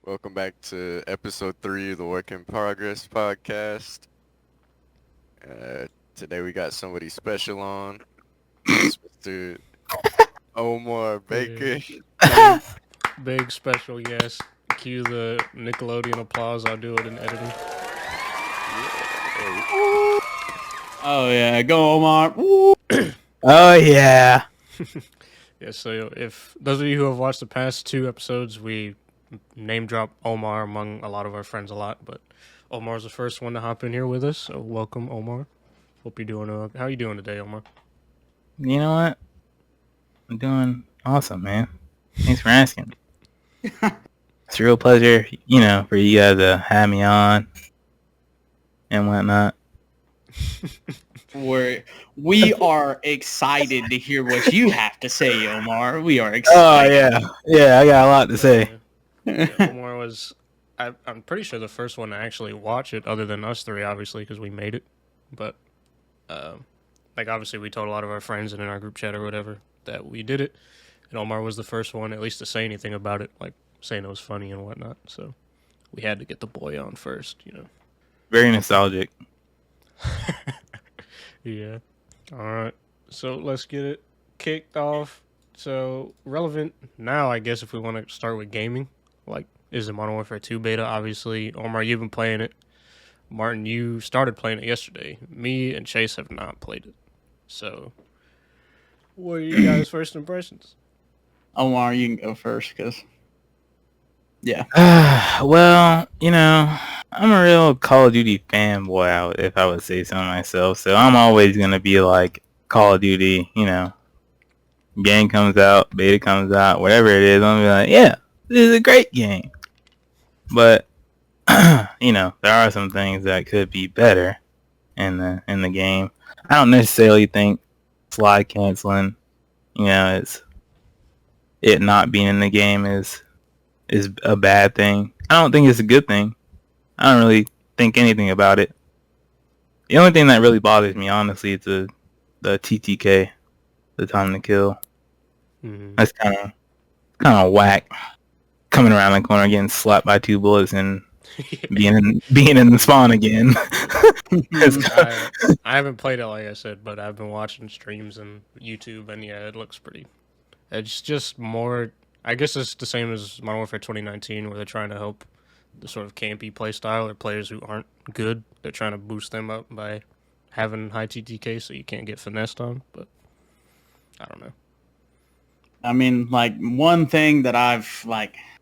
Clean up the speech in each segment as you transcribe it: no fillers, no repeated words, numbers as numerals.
Welcome back to Ep.3 of the Work in Progress podcast. Uh, Today we got somebody special on. It's Mr. Omar Yeah. Baker. Big, big special yes. Cue the Nickelodeon applause. I'll do it in editing. Yeah. Oh yeah, go Omar. Woo. Oh yeah. Yeah, so if those of you who have watched the past two episodes, we name drop Omar among a lot of our friends a lot, but Omar's the first one to hop in here with us. So welcome, Omar. Hope you're doing. How you doing today, Omar? You know what? I'm doing awesome, man. Thanks for asking. It's a real pleasure, for you guys to have me on and whatnot. We are excited to hear what you have to say, Omar. We are Oh excited. yeah. I got a lot to say. Yeah, Omar was. I'm pretty sure the first one to actually watch it, other than us three, obviously, because we made it. But, obviously, we told a lot of our friends and in our group chat or whatever that we did it, and Omar was the first one, at least, to say anything about it, like saying it was funny and whatnot. So, we had to get the boy on first. Very nostalgic. Yeah. All right. So let's get it kicked off. So relevant now, I guess, if we want to start with gaming, like is the Modern Warfare 2 beta? Obviously, Omar, you've been playing it. Martin, you started playing it yesterday. Me and Chase have not played it. So, what are you guys' first impressions? Omar, you can go first, cause yeah. Well, I'm a real Call of Duty fanboy, if I would say so myself. So I'm always gonna be like Call of Duty. Game comes out, beta comes out, whatever it is, I'm gonna be like, yeah, this is a great game. But there are some things that could be better in the game. I don't necessarily think slide canceling, it's it not being in the game is a bad thing. I don't think it's a good thing. I don't really think anything about it. The only thing that really bothers me, honestly, is the TTK, the time to kill. Mm-hmm. That's kind of whack. Coming around the corner, getting slapped by two bullets, and being in the spawn again. I haven't played it, like I said, but I've been watching streams and YouTube, and yeah, it looks pretty. It's just more. I guess it's the same as Modern Warfare 2019, where they're trying to help the sort of campy play style or players who aren't good. They're trying to boost them up by having high TTK, so you can't get finessed on. But I don't know. I mean, like one thing that I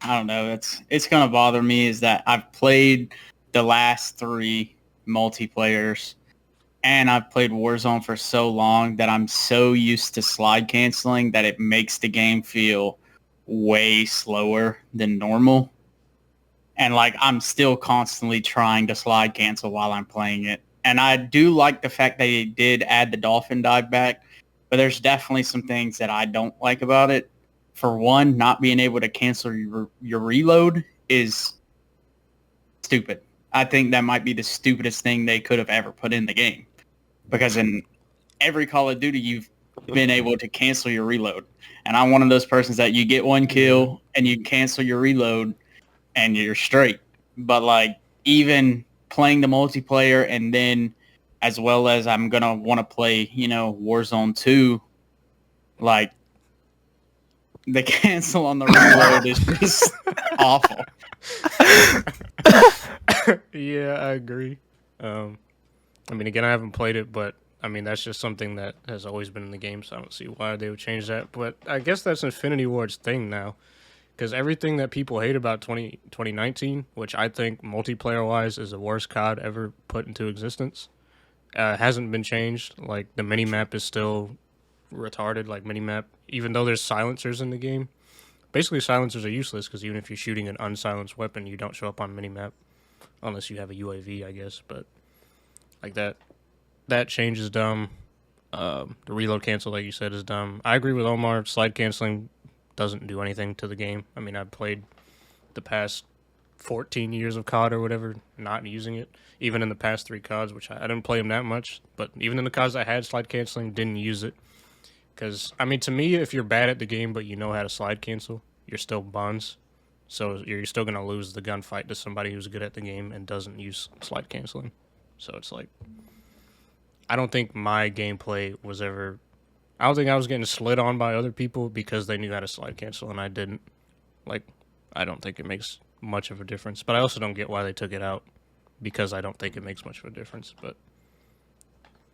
don't know, it's gonna bother me is that I've played the last three multiplayers, and I've played Warzone for so long that I'm so used to slide canceling that it makes the game feel way slower than normal. And like I'm still constantly trying to slide cancel while I'm playing it. And I do like the fact that they did add the dolphin dive back, but there's definitely some things that I don't like about it. For one, not being able to cancel your reload is stupid. I think that might be the stupidest thing they could have ever put in the game. Because in every Call of Duty, you've been able to cancel your reload. And I'm one of those persons that you get one kill and you cancel your reload and you're straight. But like even playing the multiplayer and then as well as I'm going to want to play, Warzone 2, like the cancel on the reload is just awful. Yeah, I agree. I mean, again, I haven't played it, but I mean, that's just something that has always been in the game, so I don't see why they would change that. But I guess that's Infinity Ward's thing now, because everything that people hate about 2019, which I think multiplayer-wise is the worst COD ever put into existence, hasn't been changed. Like, the minimap is still retarded, like, minimap, even though there's silencers in the game. Basically, silencers are useless, because even if you're shooting an unsilenced weapon, you don't show up on minimap, unless you have a UAV, I guess, but like that change is dumb. The reload cancel, like you said, is dumb. I agree with Omar. Slide canceling doesn't do anything to the game. I mean, I've played the past 14 years of COD or whatever, not using it. Even in the past three CODs, which I didn't play them that much, but even in the CODs I had slide canceling, didn't use it. Because, I mean, to me, if you're bad at the game but you know how to slide cancel, you're still buns. So you're still gonna lose the gunfight to somebody who's good at the game and doesn't use slide canceling. So it's like, I don't think my gameplay was ever. I don't think I was getting slid on by other people because they knew how to slide cancel and I didn't. Like, I don't think it makes much of a difference. But I also don't get why they took it out because I don't think it makes much of a difference. But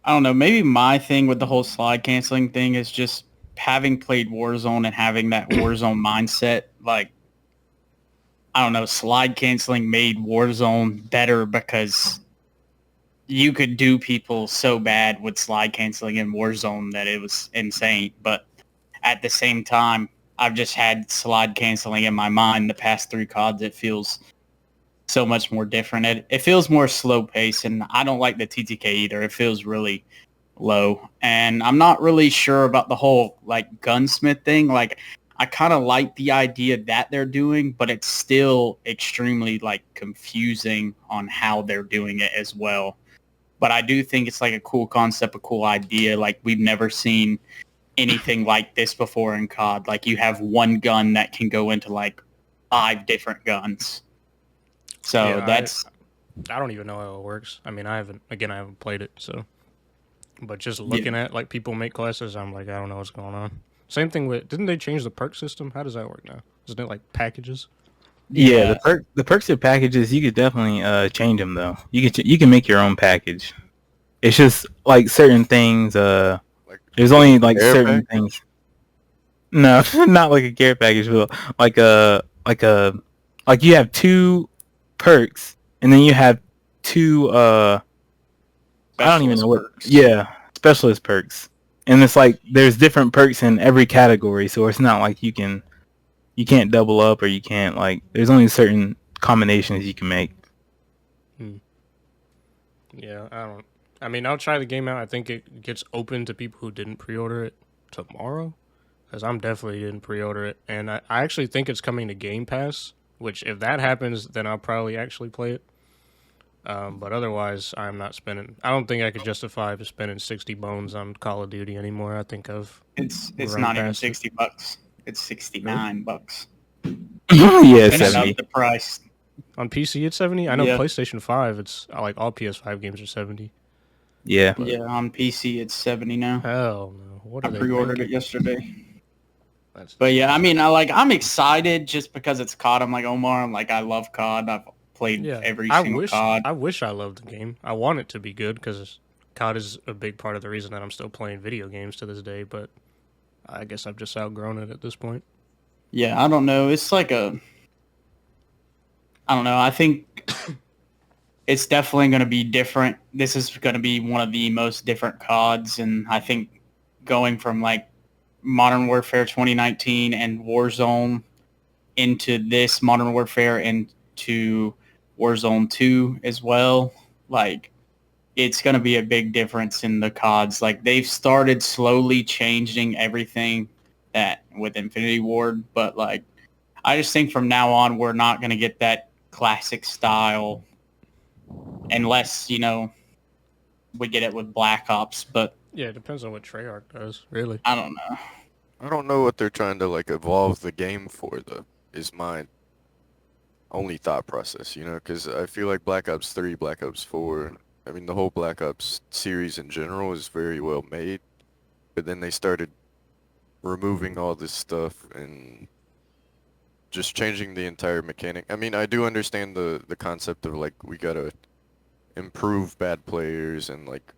I don't know. Maybe my thing with the whole slide canceling thing is just having played Warzone and having that Warzone mindset. Like, I don't know, slide canceling made Warzone better because you could do people so bad with slide canceling in Warzone that it was insane. But at the same time, I've just had slide canceling in my mind the past 3 CODs. It feels so much more different. It feels more slow paced, and I don't like the TTK either. It feels really low, and I'm not really sure about the whole like gunsmith thing. Like, I kind of like the idea that they're doing, but it's still extremely like confusing on how they're doing it as well. But I do think it's like a cool concept, a cool idea. Like, we've never seen anything like this before in COD. Like, you have one gun that can go into like 5 different guns. So yeah, that's I don't even know how it works. I mean, I haven't played it, so. But just looking at like people make classes, I'm like, I don't know what's going on. Same thing with, didn't they change the perk system? How does that work now? Isn't it like packages? Yeah, the perks of packages, you could definitely change them though. You can make your own package. It's just like certain things. Like There's only like care certain package? things. No, not like a care package, but like you have 2 perks, and then you have 2 I don't even know what. perks. Yeah, specialist perks, and it's like there's different perks in every category, so it's not like you can't double up or you can't like. There's only certain combinations you can make. Yeah, I mean, I'll try the game out. I think it gets open to people who didn't pre-order it tomorrow, because I'm definitely didn't pre-order it, and I actually think it's coming to Game Pass. Which, if that happens, then I'll probably actually play it. But otherwise, I'm not spending. I don't think I could justify just spending 60 bones on Call of Duty anymore. I think it's run not even past it. $60. It's $69. Yeah, Finish up 70. the price. On PC, it's 70. I know Yeah. PlayStation 5, it's like all PS5 games are 70. Yeah. But- Yeah, on PC it's 70 now. Hell no! What I are they pre-ordered thinking? it yesterday. That's But yeah, I mean, I'm excited just because it's COD. I'm like Omar. I'm like, I love COD. I've played every single COD. I wish I loved the game. I want it to be good because COD is a big part of the reason that I'm still playing video games to this day. But I guess I've just outgrown it at this point. Yeah, I don't know. It's like I don't know. I think it's definitely going to be different. This is going to be one of the most different CODs, and I think going from like Modern Warfare 2019 and Warzone into this Modern Warfare and to Warzone 2 as well, like, it's going to be a big difference in the CODs. Like, they've started slowly changing everything that with Infinity Ward, but like, I just think from now on we're not going to get that classic style unless, we get it with Black Ops, but Yeah, it depends on what Treyarch does, really. I don't know. I don't know what they're trying to like evolve the game for though. Is my only thought process, because I feel like Black Ops 3, Black Ops 4, I mean the whole Black Ops series in general is very well made, but then they started removing all this stuff and just changing the entire mechanic. I mean, I do understand the concept of like we gotta improve bad players and like,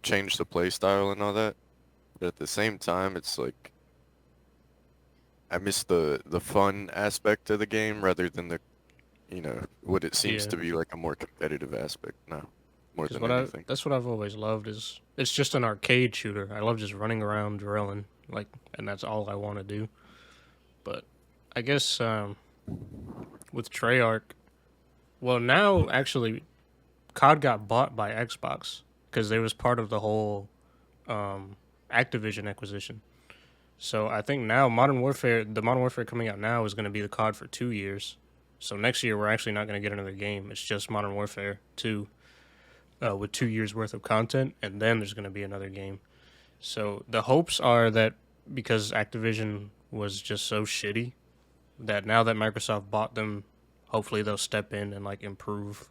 change the play style and all that. But at the same time, it's like I miss the fun aspect of the game rather than the, what it seems Yeah. to be like a more competitive aspect now, more 'Cause than anything. that's what I've always loved is it's just an arcade shooter. I love just running around drilling, like, and that's all I want to do. But I guess with Treyarch, well, now actually, COD got bought by Xbox because they was part of the whole Activision acquisition. So I think now the Modern Warfare coming out now is going to be the COD for 2 years. So next year we're actually not going to get another game. It's just Modern Warfare 2 with 2 years worth of content, and then there's going to be another game. So the hopes are that because Activision was just so shitty that now that Microsoft bought them, hopefully they'll step in and like improve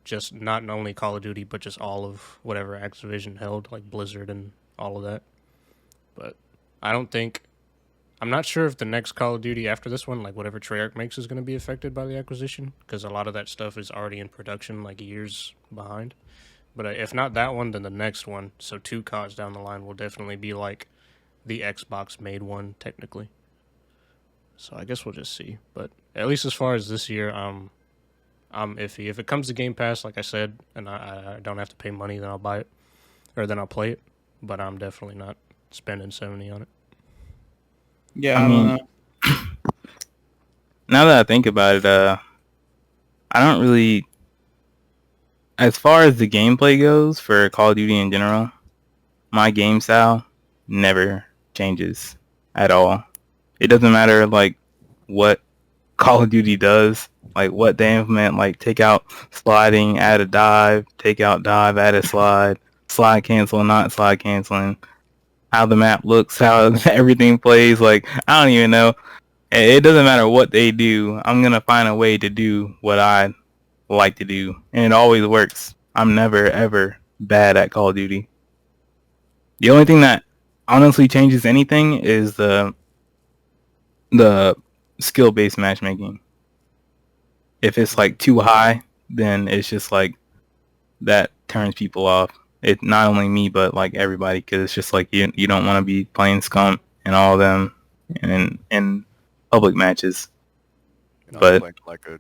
just not only Call of Duty but just all of whatever Activision held, like Blizzard and all of that. But I don't think I'm not sure if the next Call of Duty after this one, like whatever Treyarch makes, is going to be affected by the acquisition because a lot of that stuff is already in production, like years behind. But if not that one, then the next one, so 2 CODs down the line, will definitely be like the Xbox made one technically. So I guess we'll just see. But at least as far as this year, I'm iffy. If it comes to Game Pass, like I said, and I don't have to pay money, then I'll buy it, or then I'll play it. But I'm definitely not spending 70 on it. Yeah, I mean, now that I think about it, I don't really, as far as the gameplay goes for Call of Duty in general, my game style never changes at all. It doesn't matter like what Call of Duty does, like what they implement, like take out sliding, add a dive, take out dive, add a slide, slide cancel, not slide canceling, how the map looks, how everything plays. Like, I don't even know. It doesn't matter what they do. I'm going to find a way to do what I like to do. And it always works. I'm never, ever bad at Call of Duty. The only thing that honestly changes anything is the skill-based matchmaking. If it's like too high, then it's just like that turns people off. It not only me but like everybody, because it's just like you don't want to be playing scum and all of them in public matches. But like a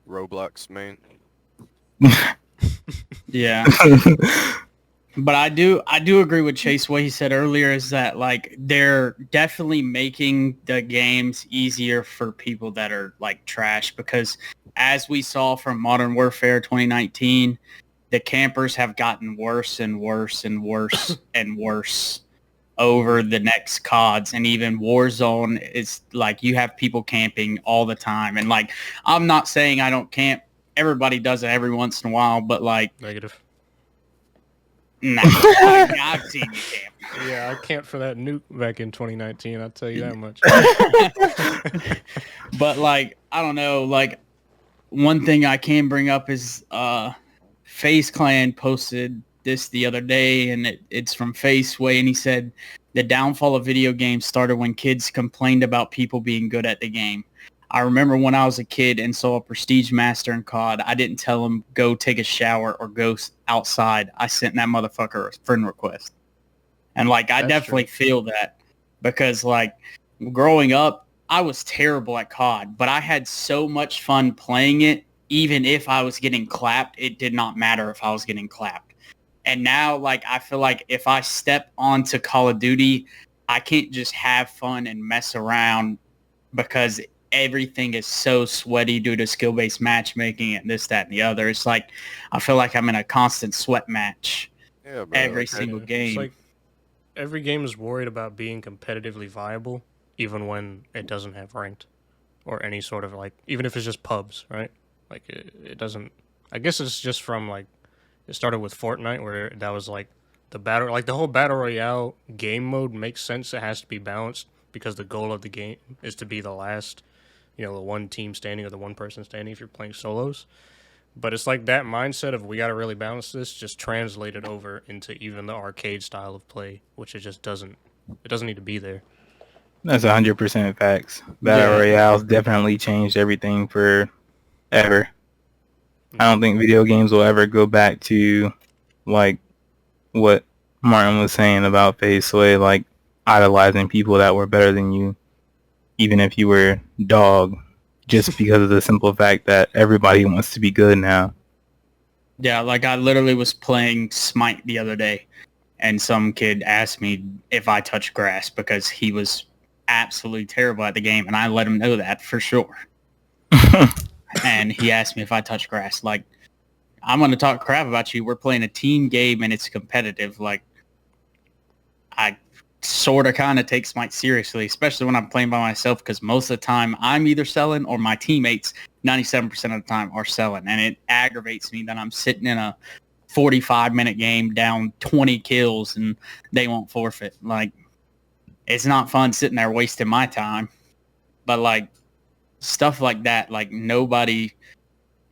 Roblox main. yeah. But I do agree with Chase. What he said earlier is that like they're definitely making the games easier for people that are like trash, because as we saw from Modern Warfare 2019, the campers have gotten worse and worse and worse and worse over the next CODs. And even Warzone is like you have people camping all the time. And like, I'm not saying I don't camp. Everybody does it every once in a while, but like, Negative. nah, I've seen you camp. Yeah, I camped for that nuke back in 2019. I'll tell you that much. But like, I don't know. Like, one thing I can bring up is FaZe Clan posted this the other day, and it's from Faceway, and he said the downfall of video games started when kids complained about people being good at the game. I remember when I was a kid and saw a prestige master in COD, I didn't tell him go take a shower or go outside. I sent that motherfucker a friend request. And like, I definitely feel that, because like growing up, I was terrible at COD, but I had so much fun playing it. Even if I was getting clapped, it did not matter if I was getting clapped. And now, like, I feel like if I step onto Call of Duty, I can't just have fun and mess around, because everything is so sweaty due to skill-based matchmaking and this, that, and the other. It's like, I feel like I'm in a constant sweat match every single game. It's like every game is worried about being competitively viable, even when it doesn't have ranked or any sort of like, even if it's just pubs, right? Like it doesn't. I guess it's just from like it started with Fortnite, where that was like the battle, like the whole battle royale game mode makes sense. It has to be balanced because the goal of the game is to be the last, the one team standing or the one person standing if you're playing solos. But it's like that mindset of we got to really balance this just translated over into even the arcade style of play, which it just doesn't. It doesn't need to be there. That's 100% facts. Battle Royale's definitely changed everything forever. I don't think video games will ever go back to like what Martin was saying about Faceway, like idolizing people that were better than you, even if you were dog, just because of the simple fact that everybody wants to be good now. Yeah, like I literally was playing Smite the other day, and some kid asked me if I touched grass because he was absolutely terrible at the game, and I let him know that for sure. And he asked me if I touched grass. Like, I'm going to talk crap about you. We're playing a team game, and it's competitive. Like, I sort of kind of take Smite seriously, especially when I'm playing by myself, because most of the time I'm either selling or my teammates 97% of the time are selling. And it aggravates me that I'm sitting in a 45-minute game down 20 kills and they won't forfeit. Like, it's not fun sitting there wasting my time. But, like, stuff like that. Like nobody,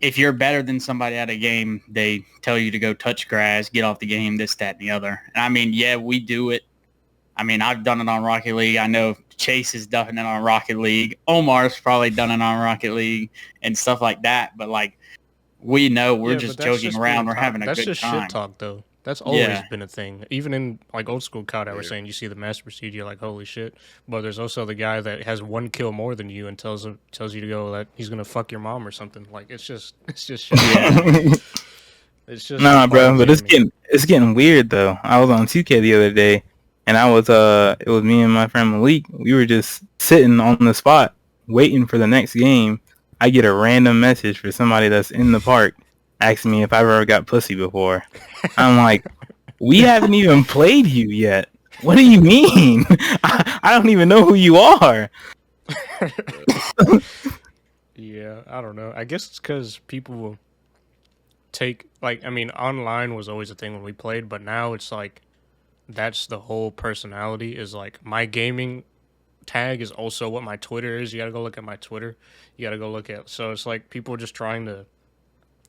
if you're better than somebody at a game, they tell you to go touch grass, get off the game, this, that, and the other. And I mean, yeah, we do it. I mean, I've done it on Rocket League. I know Chase has done it on Rocket League. Omar's probably done it on Rocket League and stuff like that. But like, we know we're just joking around. We're having a good time. That's just shit talk, though. That's always been a thing. Even in like old school COD, I was saying you see the master procedure, you're like, holy shit. But there's also the guy that has one kill more than you and tells you to go that he's gonna fuck your mom or something. Like it's just shit. Yeah. It's just bro, but it's getting weird though. I was on 2K the other day, and it was me and my friend Malik. We were just sitting on the spot waiting for the next game. I get a random message for somebody that's in the park asking me if I've ever got pussy before. I'm like, we haven't even played you yet. What do you mean? I don't even know who you are. Yeah, I don't know. I guess it's because people will take, like, I mean, online was always a thing when we played, but now it's like, that's the whole personality is like, my gaming tag is also what my Twitter is. You gotta go look at my Twitter. You gotta go look at, so it's like people are just trying to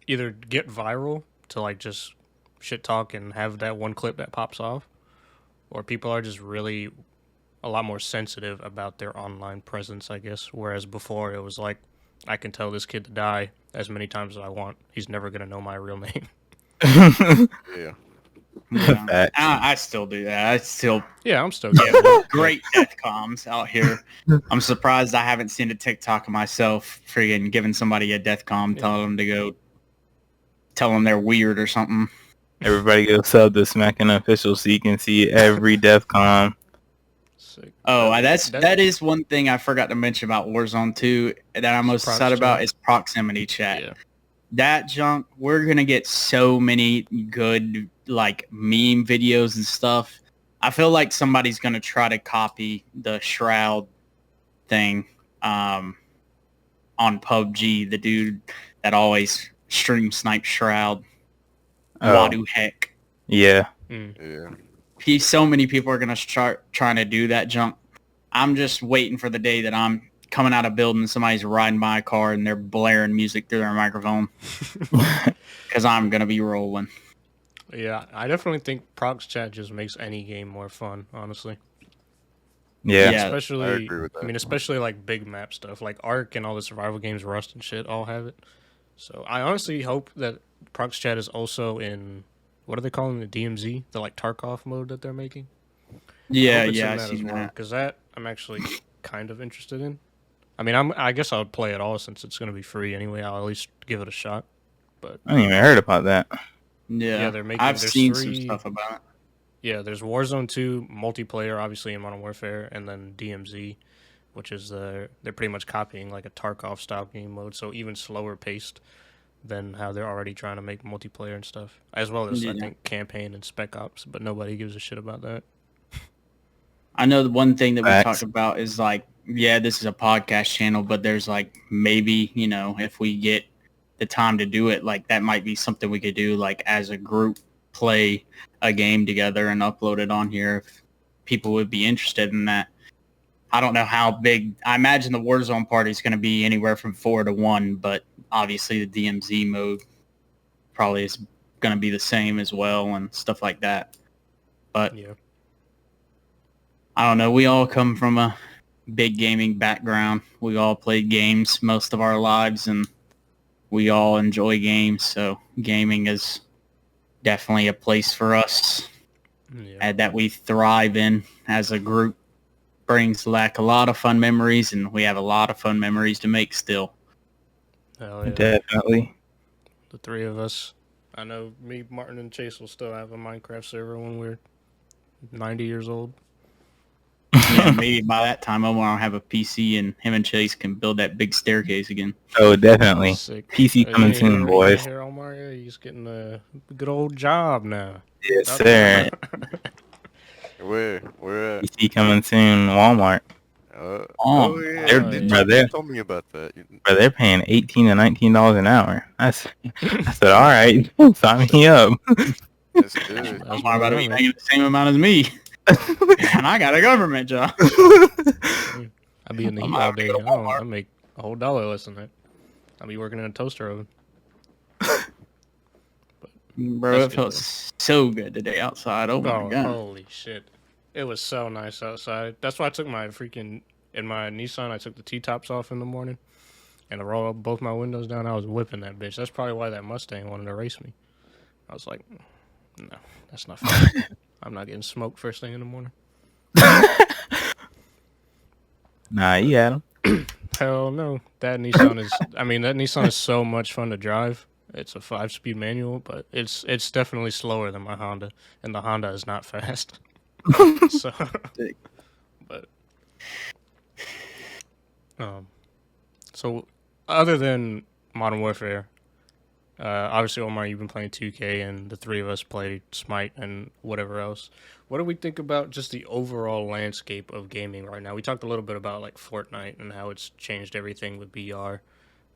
either get viral to like just shit talk and have that one clip that pops off, or people are just really a lot more sensitive about their online presence, I guess. Whereas before it was like, I can tell this kid to die as many times as I want. He's never gonna know my real name. Yeah. Yeah. I still do that. I'm still great death comms out here. I'm surprised I haven't seen a TikTok of myself friggin' giving somebody a death comm, telling them to go tell them they're weird or something. Everybody go sub the Smacking official so you can see every death com. Sick. Oh, that is one thing I forgot to mention about Warzone 2 that I'm most excited about is proximity chat. Yeah. That junk, we're gonna get so many good like meme videos and stuff. I feel like somebody's gonna try to copy the Shroud thing on PUBG. The dude that always stream snipe Shroud. Wadu Heck. Yeah. Yeah. So many people are gonna start trying to do that junk. I'm just waiting for the day that I'm coming out of building, somebody's riding my car and they're blaring music through their microphone because I'm gonna be rolling. Yeah, I definitely think prox chat just makes any game more fun, honestly. Yeah. Especially, I agree with that. I mean, especially like big map stuff, like Ark and all the survival games, Rust and shit, all have it. So I honestly hope that prox chat is also in, what are they calling the DMZ, the like Tarkov mode that they're making. Yeah, I see that. Because that I'm actually kind of interested in. I mean, I guess I'll play it all since it's going to be free anyway. I'll at least give it a shot. But I didn't even heard about that. Yeah, they're making. I've seen some stuff about it. Yeah, there's Warzone 2 multiplayer, obviously in Modern Warfare, and then DMZ, which is they're pretty much copying like a Tarkov style game mode, so even slower paced than how they're already trying to make multiplayer and stuff, as well as I think campaign and Spec Ops. But nobody gives a shit about that. I know the one thing that we talked about is like, yeah, this is a podcast channel, but there's like maybe, you know, if we get the time to do it, like that might be something we could do like as a group, play a game together and upload it on here if people would be interested in that. I don't know how big. I imagine the Warzone party is going to be anywhere from 4 to 1, but obviously the DMZ mode probably is going to be the same as well and stuff like that. But yeah. I don't know. We all come from a big gaming background. We all played games most of our lives, and we all enjoy games. So gaming is definitely a place for us that we thrive in as a group. Brings back a lot of fun memories, and we have a lot of fun memories to make still. Hell yeah. Definitely. The three of us. I know me, Martin, and Chase will still have a Minecraft server when we're 90 years old. Yeah, maybe by that time Omar will have a PC and him and Chase can build that big staircase again. Oh, definitely. Sick. PC coming soon, boys. Here, Omar, yeah, he's getting a good old job now. Yes, sir. Where at? PC coming soon, Walmart. Yeah. They're Told me about that. Bro, they're paying $18 to $19 an hour. I said, all right, sign me up. That's good. Omar about to be making the same amount as me. And I got a government job. I be in the heat all day. I make a whole dollar less than that. I'll be working in a toaster oven. Bro, That's it good, felt so good today outside. Oh my Oh, god. holy shit. It was so nice outside. That's why I took my in my Nissan, I took the T-tops off in the morning. And I rolled both my windows down. I was whipping that bitch. That's probably why that Mustang wanted to race me. I was like, no, that's not fair. I'm not getting smoked first thing in the morning. Nah, you had him. Hell no. That Nissan is so much fun to drive. It's a 5-speed manual, but it's definitely slower than my Honda, and the Honda is not fast. So, but so other than Modern Warfare, obviously Omar, you've been playing 2K, and the three of us played Smite and whatever else. What do we think about just the overall landscape of gaming right now? We talked a little bit about like Fortnite and how it's changed everything with VR,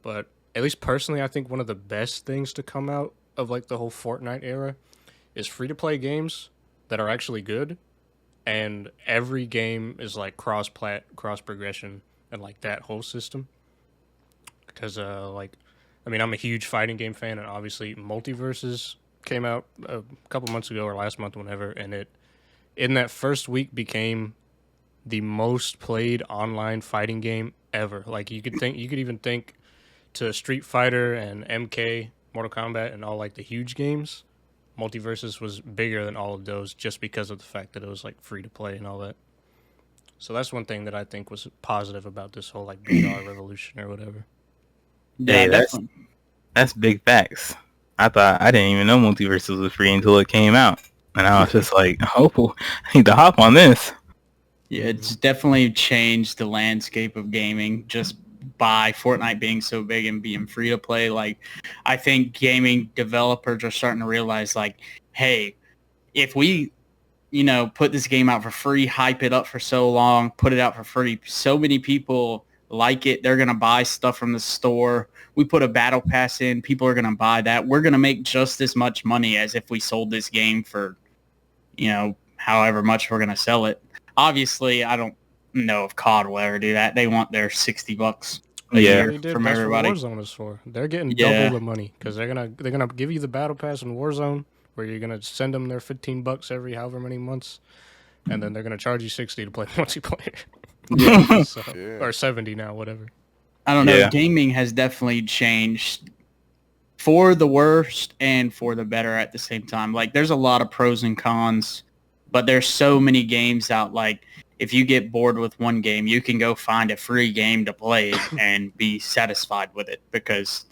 but at least personally, I think one of the best things to come out of like the whole Fortnite era is free to play games that are actually good, and every game is like cross progression, and like that whole system. Because I'm a huge fighting game fan, and obviously Multiverses came out a couple months ago or last month, whenever, and it in that first week became the most played online fighting game ever. Like you could even think to Street Fighter and MK, Mortal Kombat, and all like the huge games. Multiverses was bigger than all of those just because of the fact that it was like free to play and all that. So that's one thing that I think was positive about this whole like VR revolution or whatever. Yeah, Hey, definitely. that's big facts. I didn't even know Multiverses was free until it came out, and I was just like, oh, I need to hop on this. Yeah, it's definitely changed the landscape of gaming just by Fortnite being so big and being free to play. Like, I think gaming developers are starting to realize, like, hey, if we, put this game out for free, hype it up for so long, put it out for free, so many people like it, they're going to buy stuff from the store. We put a battle pass in, people are going to buy that. We're going to make just as much money as if we sold this game for, however much we're going to sell it. Obviously, I don't know if COD will ever do that. They want their $60 a year from That's everybody. what Warzone is for. They're getting double the money because they're gonna give you the battle pass in Warzone, where you're gonna send them their $15 every however many months, and then they're gonna charge you $60 to play multiplayer. Yeah. So, or $70 now, whatever. I don't know. Gaming has definitely changed for the worst and for the better at the same time. Like, there's a lot of pros and cons, but there's so many games out. Like, if you get bored with one game, you can go find a free game to play and be satisfied with it because,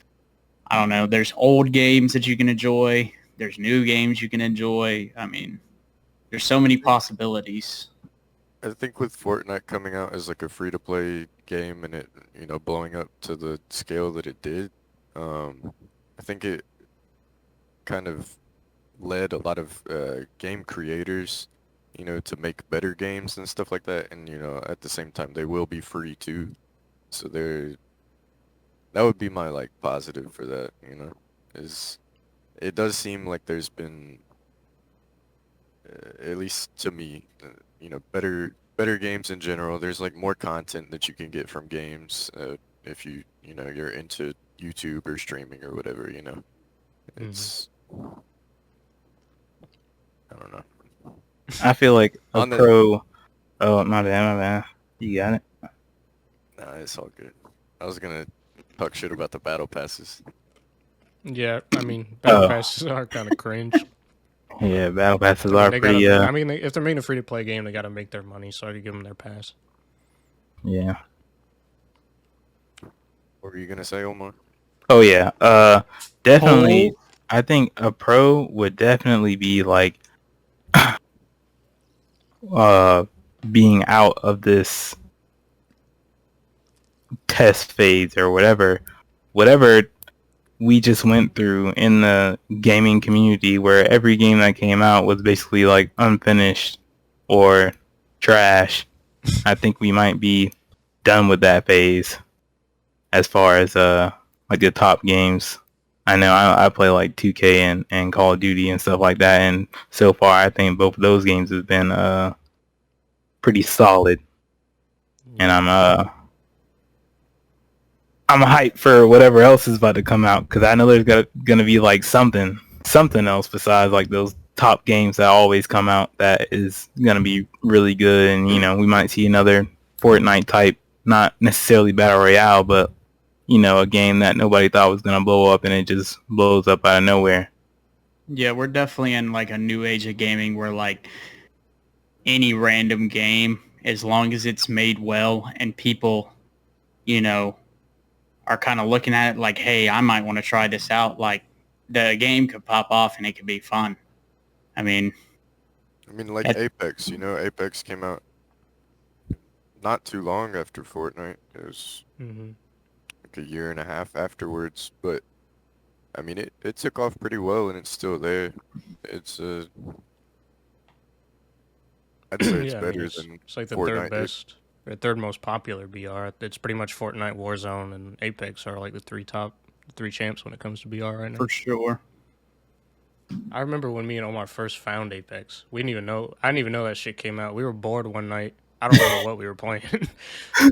I don't know, there's old games that you can enjoy. There's new games you can enjoy. I mean, there's so many possibilities. I think with Fortnite coming out as like a free-to-play game and it, blowing up to the scale that it did, I think it kind of led a lot of game creators, to make better games and stuff like that. And, at the same time, they will be free too. So that would be my like positive for that, is it does seem like there's been, at least to me, better games in general. There's like more content that you can get from games if you're into YouTube or streaming or whatever, It's I don't know. I feel like a pro. Oh, my bad. You got it. Nah, it's all good. I was gonna talk shit about the battle passes. Yeah, I mean, battle passes are kind of cringe. Yeah, battle passes are pretty. If they're making a free to play game, they gotta make their money, so I could give them their pass. Yeah. What were you gonna say, Omar? Oh yeah. Definitely. I think a pro would definitely be like, being out of this test phase or whatever we just went through in the gaming community, where every game that came out was basically like unfinished or trash. I think we might be done with that phase as far as like the top games. I know I play like 2K and Call of Duty and stuff like that, and so far I think both of those games have been pretty solid. And I'm hyped for whatever else is about to come out because I know there's gonna be like something else besides like those top games that always come out that is gonna be really good, and we might see another Fortnite type, not necessarily battle royale, but a game that nobody thought was gonna blow up and it just blows up out of nowhere. Yeah, we're definitely in like a new age of gaming where like any random game, as long as it's made well and people, are kind of looking at it like, hey, I might want to try this out. Like the game could pop off and it could be fun. I mean, like Apex, Apex came out not too long after Fortnite. It was like a year and a half afterwards, but I mean, it took off pretty well and it's still there. It's I'd say it's better than it's like the Fortnite. third most popular BR. It's pretty much Fortnite, Warzone, and Apex are like the three champs when it comes to BR right now. for sure. I remember when me and Omar first found Apex. I didn't even know that shit came out. We were bored one night. I don't remember what we were playing,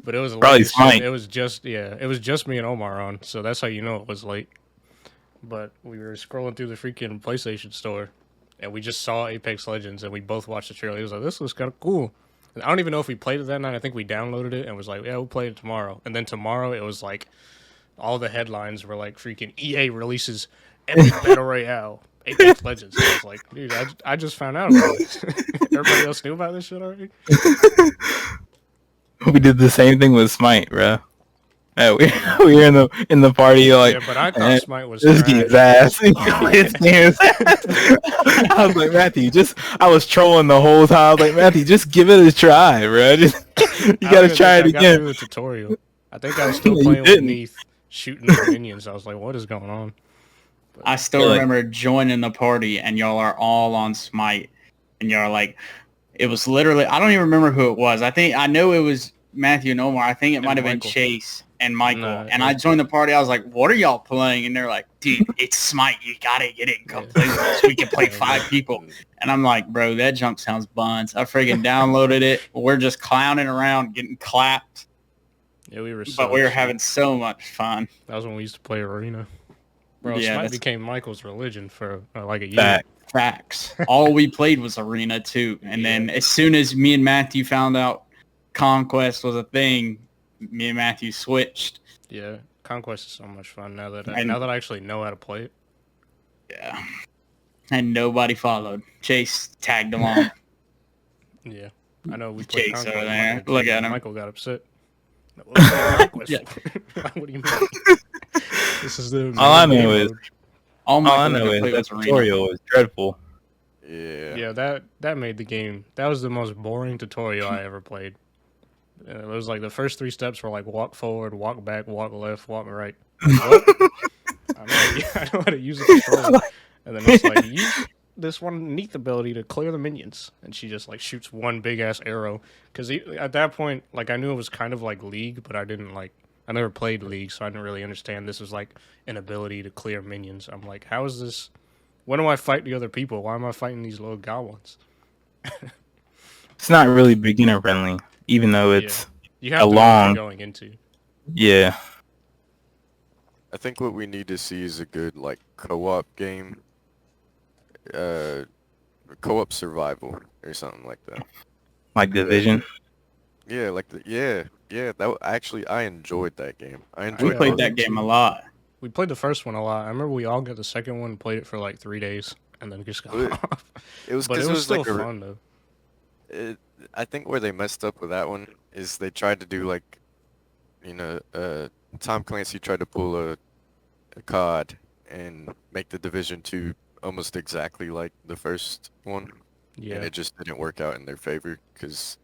but it was Probably late. Smite. It was just me and Omar on, so that's how you know it was late. But we were scrolling through the freaking PlayStation store, and we just saw Apex Legends, and we both watched the trailer. He was like, "This looks kind of cool." And I don't even know if we played it that night. I think we downloaded it and was like, "Yeah, we'll play it tomorrow." And then tomorrow, it was like all the headlines were like, "Freaking EA releases Epic Battle Royale, Apex Legends." And I was like, "Dude, I just found out about this. Everybody else knew about this shit already." We did the same thing with Smite, bro. Yeah, we were in the party like, Yeah, but I thought Smite was this trash. game's ass. This game's ass. I was like, Matthew, I was trolling the whole time. I was like, Matthew, just give it a try, bro. You gotta try it I got through again. the tutorial. I think I was still You playing with didn't. Neith, shooting the minions. I was like, "What is going on?" I still remember joining the party and y'all are all on Smite and y'all are like, it was literally, I don't even remember who it was. I know it was Matthew and Omar. I think it might have been Michael. Chase and Michael. No, And I joined the party. I was like, what are y'all playing? And they're like, dude, it's Smite. You got to get it and come play with us. We can play 5 people. And I'm like, bro, that junk sounds buns. I freaking downloaded it. We're just clowning around, getting clapped. Yeah, we were having so much fun. That was when we used to play Arena. Bro, Yeah, Smite became Michael's religion for like a year. Facts. All we played was Arena too. And then as soon as me and Matthew found out Conquest was a thing, me and Matthew switched. Yeah, Conquest is so much fun now that I actually know how to play it. Yeah. And nobody followed. Chase tagged along. Yeah, I know we played Chase Conquest. over there. Look at him. Michael got upset. Conquest. Yeah. What do you mean? This is the All I know is All I know is that tutorial was dreadful. Yeah. Yeah, that made the game. That was the most boring tutorial I ever played. It was like the first 3 steps were like walk forward, walk back, walk left, walk right. What? I know how to use the controller. And then it's like, use this one neat ability to clear the minions. And she just like shoots one big ass arrow. Because at that point, like I knew it was kind of like League, but I never played League, so I didn't really understand this was like an ability to clear minions. I'm like, how is this? When do I fight the other people? Why am I fighting these little goblins? It's not really beginner friendly, even though it's you have to know what you're going into. Yeah. I think what we need to see is a good like co-op game, co-op survival or something like that. Like Division. Yeah, like actually I enjoyed that game. We played that game a lot. We played the first one a lot. I remember we all got the second one and played it for like 3 days and then just got off. It was still like fun though. I think where they messed up with that one is they tried to do like, Tom Clancy tried to pull a COD and make the Division 2 almost exactly like the first one. Yeah. And it just didn't work out in their favor because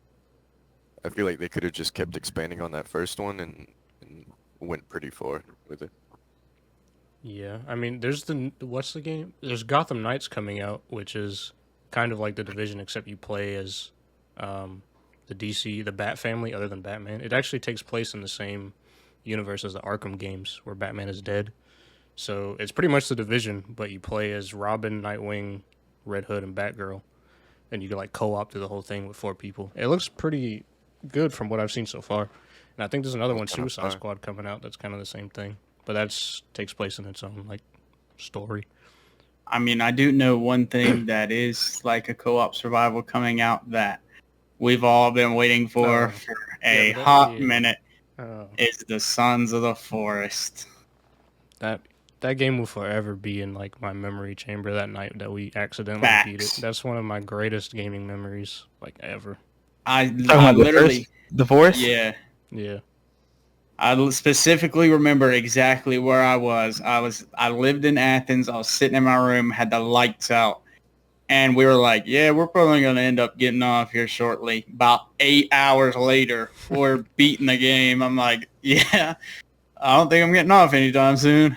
I feel like they could have just kept expanding on that first one and went pretty far with it. Yeah, I mean, what's the game? There's Gotham Knights coming out, which is kind of like the Division, except you play as the the Bat family, other than Batman. It actually takes place in the same universe as the Arkham games, where Batman is dead. So it's pretty much the Division, but you play as Robin, Nightwing, Red Hood, and Batgirl, and you can like co-op through the whole thing with 4 people. It looks pretty good from what I've seen so far. And I think there's another one, Kinda Suicide fire. Squad, coming out. That's kind of the same thing, but that's takes place in its own like story. I mean, I do know one thing that is like a co-op survival coming out that we've all been waiting for a Yeah, but hot minute. Oh. Is the Sons of the Forest. That game will forever be in like my memory chamber. That night that we accidentally beat it. Facts. That's one of my greatest gaming memories like ever. I Talking about literally, the forest. yeah. Yeah. I specifically remember exactly where I was. I lived in Athens. I was sitting in my room, had the lights out, and we were like, yeah, we're probably going to end up getting off here shortly. About 8 hours later, we're beating the game. I'm like, yeah, I don't think I'm getting off anytime soon.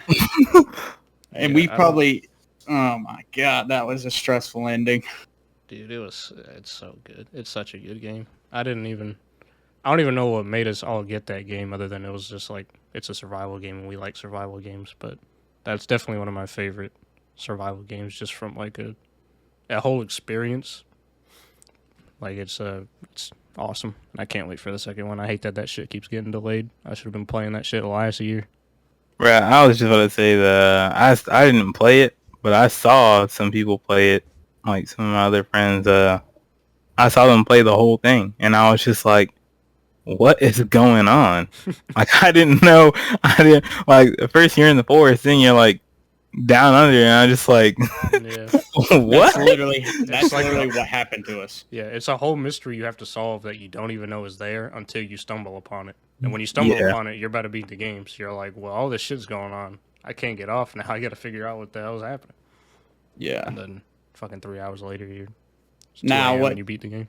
And Yeah, we probably, oh my God, that was a stressful ending. Dude, it's so good. It's such a good game. I don't even know what made us all get that game other than it was just like, it's a survival game and we like survival games, but that's definitely one of my favorite survival games just from like a whole experience. Like it's awesome. I can't wait for the second one. I hate that shit keeps getting delayed. I should have been playing that shit last year. Right, I was just about to say I didn't play it, but I saw some people play it. Like some of my other friends, I saw them play the whole thing, and I was just like, "What is going on?" Like I didn't know. I didn't like first you're in the forest, then you're like down under, and I just like, Yeah. "What?" That's literally what happened to us. Yeah, it's a whole mystery you have to solve that you don't even know is there until you stumble upon it. And when you stumble upon it, you're about to beat the game. So you're like, well, all this shit's going on. I can't get off now. I got to figure out what the hell's happening. Yeah. And then fucking 3 hours later, it's 2 Now a.m. what? and you beat the game.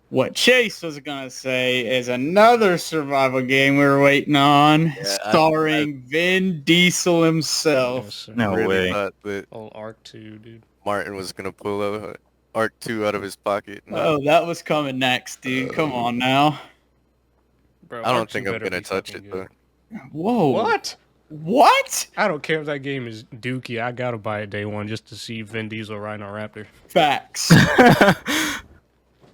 What Chase was gonna say is another survival game we were waiting on, starring Vin Diesel himself. Yes, sir. No really way. thought that Oh, Arc 2, dude. Martin was gonna pull a Arc 2 out of his pocket. No, Oh, that was coming next, dude. Come on now. Bro, I don't Arc 2 think I'm better gonna be touch fucking it good. though. Whoa. What? What? I don't care if that game is dookie. I gotta buy it day one just to see Vin Diesel riding a Raptor. Facts.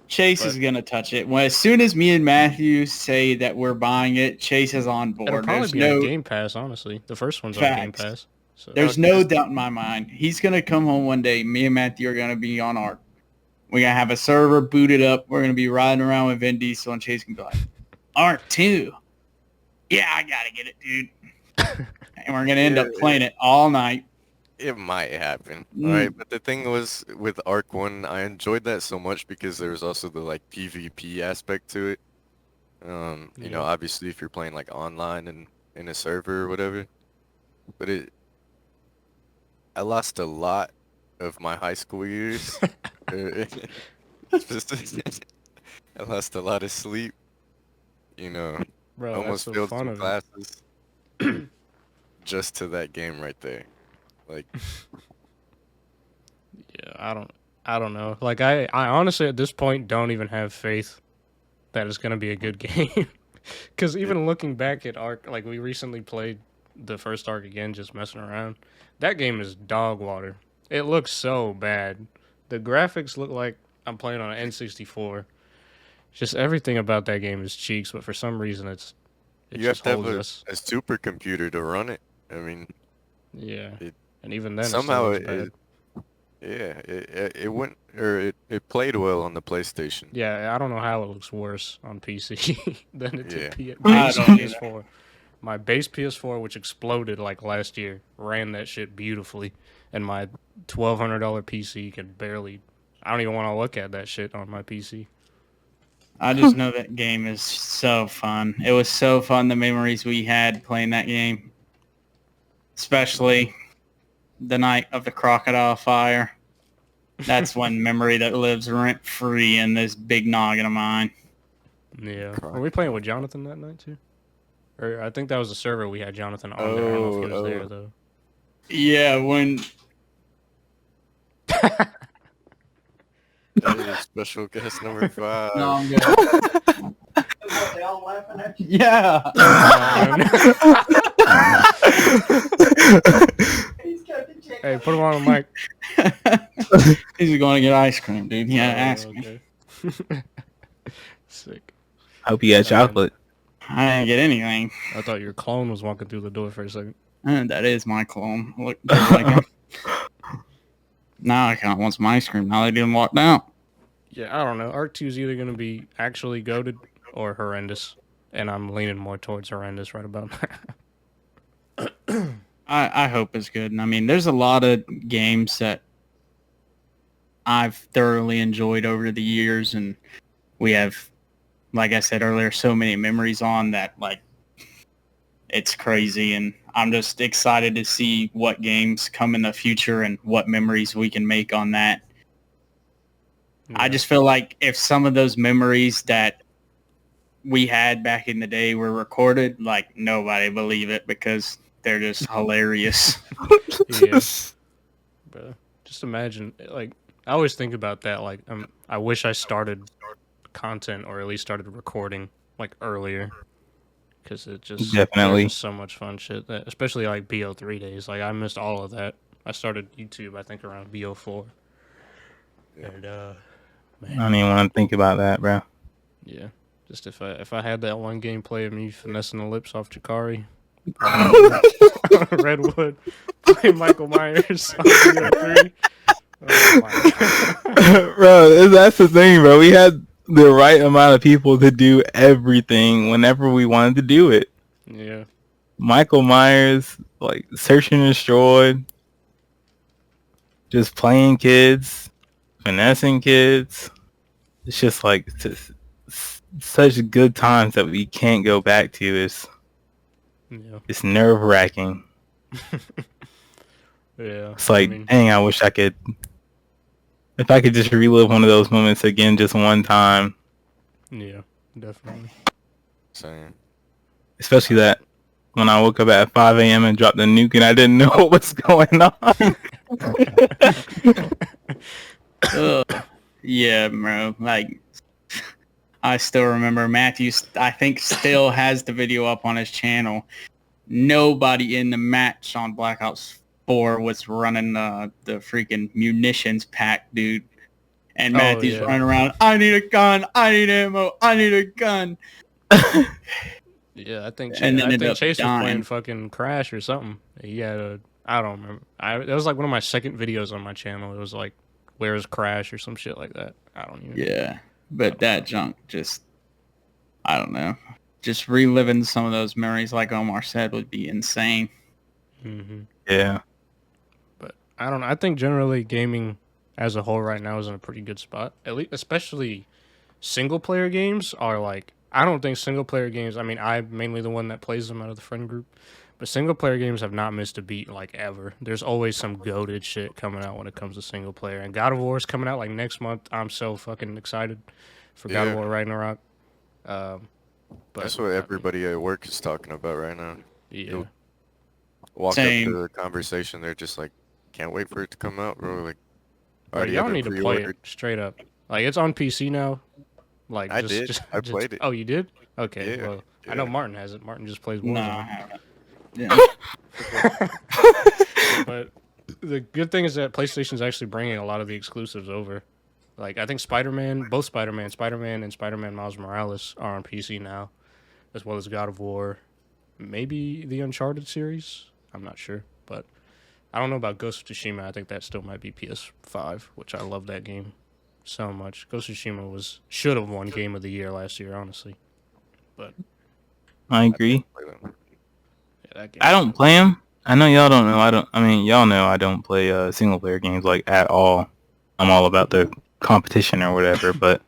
Chase is gonna touch it. Well, as soon as me and Matthew say that we're buying it, Chase is on board. It'll probably There's be no on Game Pass, honestly. The first one's on Game Facts. Pass. So. There's no doubt in my mind. He's gonna come home one day. Me and Matthew are gonna be on Arc. We're gonna have a server booted up. We're gonna be riding around with Vin Diesel, and Chase can be like, Arc 2. Yeah, I gotta get it, dude. And we're gonna end up playing it all night. It might happen, right? But the thing was with Arc 1, I enjoyed that so much because there was also the like PvP aspect to it. You know, obviously if you're playing like online and in a server or whatever. But I lost a lot of my high school years. I lost a lot of sleep. You know, Bro, almost that's so failed fun some of it. classes just to that game right there. Like, Yeah, I don't know. Like I honestly at this point don't even have faith that it's gonna be a good game. Because even looking back at Arc, like we recently played the first Arc again, just messing around. That game is dog water. It looks so bad. The graphics look like I'm playing on an N64. Just everything about that game is cheeks, but for some reason it you have just to have holds a us. supercomputer to run it. I mean, Yeah, it- and even then somehow it still looks bad. it went, or it played well on the PlayStation. Yeah, I don't know how it looks worse on PC than it did Yeah. base I don't PS4. My base PS4, which exploded like last year, ran that shit beautifully, and my $1,200 PC can barely. I don't even want to look at that shit on my PC. I just know that game is so fun. It was so fun, the memories we had playing that game. Especially the night of the crocodile fire. That's one memory that lives rent-free in this big noggin of mine. Yeah, were we playing with Jonathan that night too? Or I think that was the server we had Jonathan on there. I don't know if he was there though. Yeah, when... That is special guest number 5. No, I'm good. Yeah. Hey, put him on the mic. He's going to get ice cream, dude. Yeah, ask me. Okay. Sick. Hope you got chocolate. I didn't get anything. I thought your clone was walking through the door for a second. That is my clone. Look just like him. Now I kind of want some ice cream. Now they didn't walk down. Yeah, I don't know. Arc 2 is either going to be actually goated or horrendous. And I'm leaning more towards horrendous right about now. I hope it's good. And I mean, there's a lot of games that I've thoroughly enjoyed over the years, and we have, like I said earlier, so many memories on that, like, it's crazy. And I'm just excited to see what games come in the future and what memories we can make on that. Yeah. I just feel like if some of those memories that we had back in the day were recorded, like, nobody believe it because they're just hilarious. Yeah. Bro, just imagine, like, I always think about that. Like, I wish I started content or at least started recording like earlier, because it just Definitely. there's just so much fun shit. That, especially like BO3 days. Like I missed all of that. I started YouTube I think around BO4. Yeah. And I don't even want to think about that, bro. yeah, just if I had that one gameplay of me finessing the lips off Jakari, Redwood, play Michael Myers on BO3. Oh my God. Bro, that's the thing, bro. We had the right amount of people to do everything whenever we wanted to do it. Yeah. Michael Myers, like, Search and Destroy, just playing kids, finessing kids. It's just like such good times that we can't go back to. It's nerve-wracking. Yeah. It's like, dang, I wish I could... If I could just relive one of those moments again just one time. Yeah, definitely. Same. Especially that when I woke up at 5 a.m. and dropped the nuke and I didn't know what was going on. Yeah, bro. Like, I still remember Matthew, I think, still has the video up on his channel. Nobody in the match on Black Ops 4 was running the freaking munitions pack, dude. And Matthew's running around, I need a gun, I need ammo, I need a gun. Yeah, I think dying. Chase was playing fucking Crash or something. He had I don't remember. That was like one of my second videos on my channel. It was like, where's Crash or some shit like that. I don't even. Yeah, but that junk just, I don't know. Just reliving some of those memories, like Omar said, would be insane. Mm-hmm. Yeah. But I don't know. I think generally gaming as a whole right now is in a pretty good spot. At least, especially single player games are like, I don't think single player games, I mean, I'm mainly the one that plays them out of the friend group, but single player games have not missed a beat like ever. There's always some goated shit coming out when it comes to single player. And God of War is coming out like next month. I'm so fucking excited for God of War Ragnarok. But that's what everybody at work is talking about right now. Yeah. You'll walk Same. up to the conversation, they're just like, can't wait for it to come out, bro. Like, Bro, already y'all have it need to play pre-ordered. it straight up. Like, it's on PC now. Like, I did. I played it. Oh, you did? Okay. Yeah, Well, I know Martin has it. Martin just plays Warzone. No, I haven't. Yeah. But the good thing is that PlayStation's actually bringing a lot of the exclusives over. Like, I think both Spider-Man and Spider-Man Miles Morales are on PC now, as well as God of War. Maybe the Uncharted series? I'm not sure. But I don't know about Ghost of Tsushima. I think that still might be PS5, which I love that game so much. Ghost of Tsushima should have won Game of the Year last year, honestly. But I agree. yeah, that game I don't play them. I know y'all don't know. I mean, y'all know I don't play single player games like at all. I'm all about the competition or whatever, but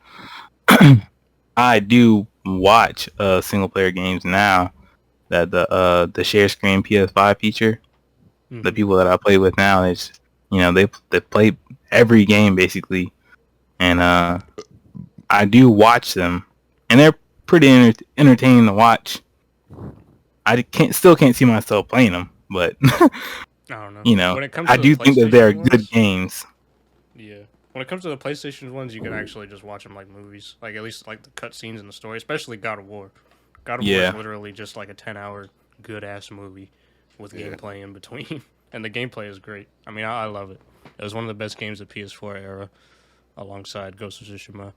I do watch single player games now that the share screen PS5 feature. Mhm. The people that I play with now, it's, you know, they play every game basically, and I do watch them, and they're pretty entertaining to watch. I still can't see myself playing them, but I don't know. you know, When it comes I to do the think that they're PlayStation good ones, games. Yeah. When it comes to the PlayStation ones, you can actually just watch them like movies. Like, at least like the cutscenes in the story, especially God of War. God of War Yeah. is literally just like a 10-hour good-ass movie with gameplay in between. And the gameplay is great. I mean, I love it. It was one of the best games of PS4 era, alongside Ghost of Tsushima.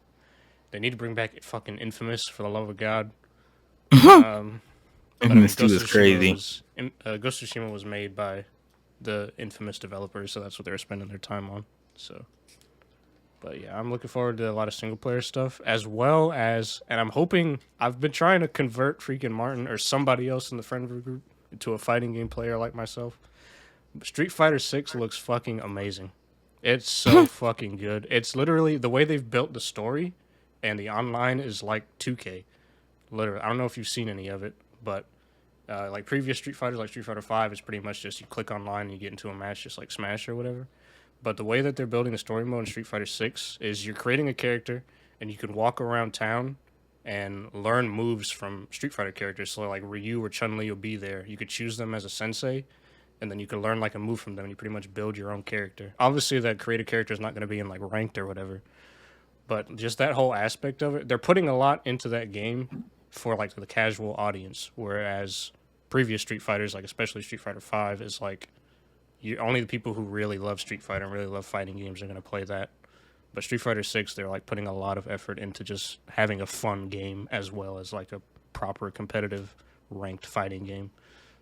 They need to bring back fucking Infamous, for the love of God. But I mean, Infamous 2 is crazy. Ghost of Tsushima was made by the infamous developers, so that's what they were spending their time on. So, but yeah, I'm looking forward to a lot of single player stuff, as well as, and I'm hoping, I've been trying to convert freaking Martin or somebody else in the friend group into a fighting game player like myself. Street Fighter 6 looks fucking amazing. It's so fucking good. It's literally the way they've built the story, and the online is like 2K. Literally, I don't know if you've seen any of it, but like previous Street Fighters, like Street Fighter 5, is pretty much just you click online and you get into a match, just like Smash or whatever. But the way that they're building the story mode in Street Fighter 6 is you're creating a character, and you can walk around town and learn moves from Street Fighter characters. So like Ryu or Chun-Li will be there. You could choose them as a sensei, and then you can learn like a move from them, and you pretty much build your own character. Obviously, that created character is not going to be in like ranked or whatever, but just that whole aspect of it, they're putting a lot into that game for like the casual audience. Whereas previous Street Fighters, like especially Street Fighter 5, is like only the people who really love Street Fighter and really love fighting games are going to play that. But Street Fighter 6, they're like putting a lot of effort into just having a fun game as well as like a proper competitive ranked fighting game.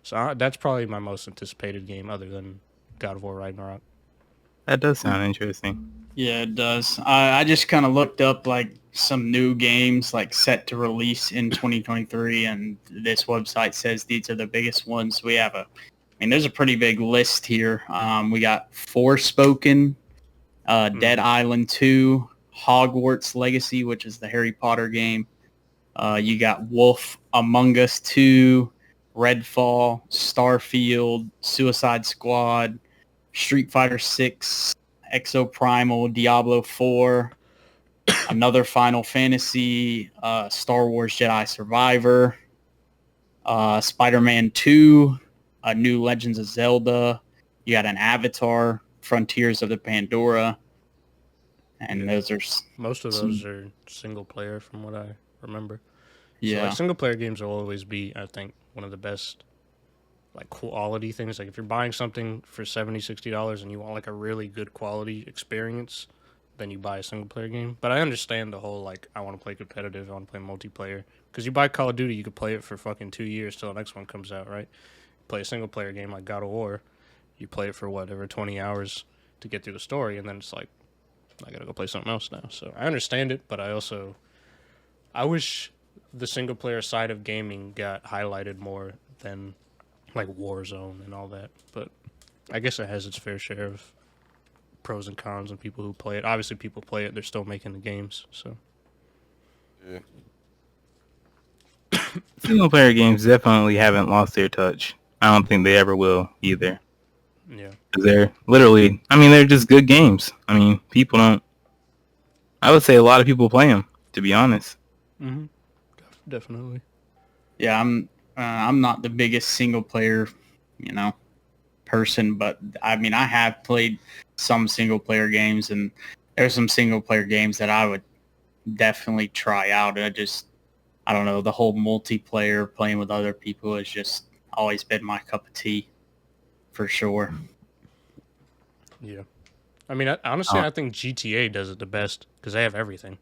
So that's probably my most anticipated game other than God of War Ragnarok. That does sound interesting. Yeah, it does. I just kind of looked up like some new games like set to release in 2023, and this website says these are the biggest ones. We have there's a pretty big list here. We got Forspoken, Dead Island 2, Hogwarts Legacy, which is the Harry Potter game. You got Wolf Among Us 2, Redfall, Starfield, Suicide Squad, Street Fighter 6, Exoprimal, Diablo 4, another Final Fantasy, Star Wars Jedi Survivor, Spider-Man 2, a new Legends of Zelda. You got an Avatar, Frontiers of the Pandora, and those are most of those are single player from what I remember. Yeah, so, like, single player games will always be, I think, one of the best like quality things. Like if you're buying something for $70-$60 and you want like a really good quality experience, then you buy a single player game. But I understand the whole like I want to play competitive, I want to play multiplayer, because you buy Call of Duty, you could play it for fucking 2 years till the next one comes out, right? Play a single player game like God of War, you play it for whatever 20 hours to get through the story, and then it's like I gotta go play something else now. So I understand it, but I wish the single player side of gaming got highlighted more than like Warzone and all that. But I guess it has its fair share of pros and cons and people who play it. Obviously, people play it; they're still making the games. So Yeah. Single player games definitely haven't lost their touch. I don't think they ever will either. yeah, They're literally, they're just good games. People don't. I would say a lot of people play them, to be honest. Definitely. Yeah, I'm not the biggest single player, person, but I have played some single player games, and there's some single player games that I would definitely try out. I don't know, the whole multiplayer playing with other people has just always been my cup of tea, for sure. Yeah. Honestly, I think GTA does it the best because they have everything.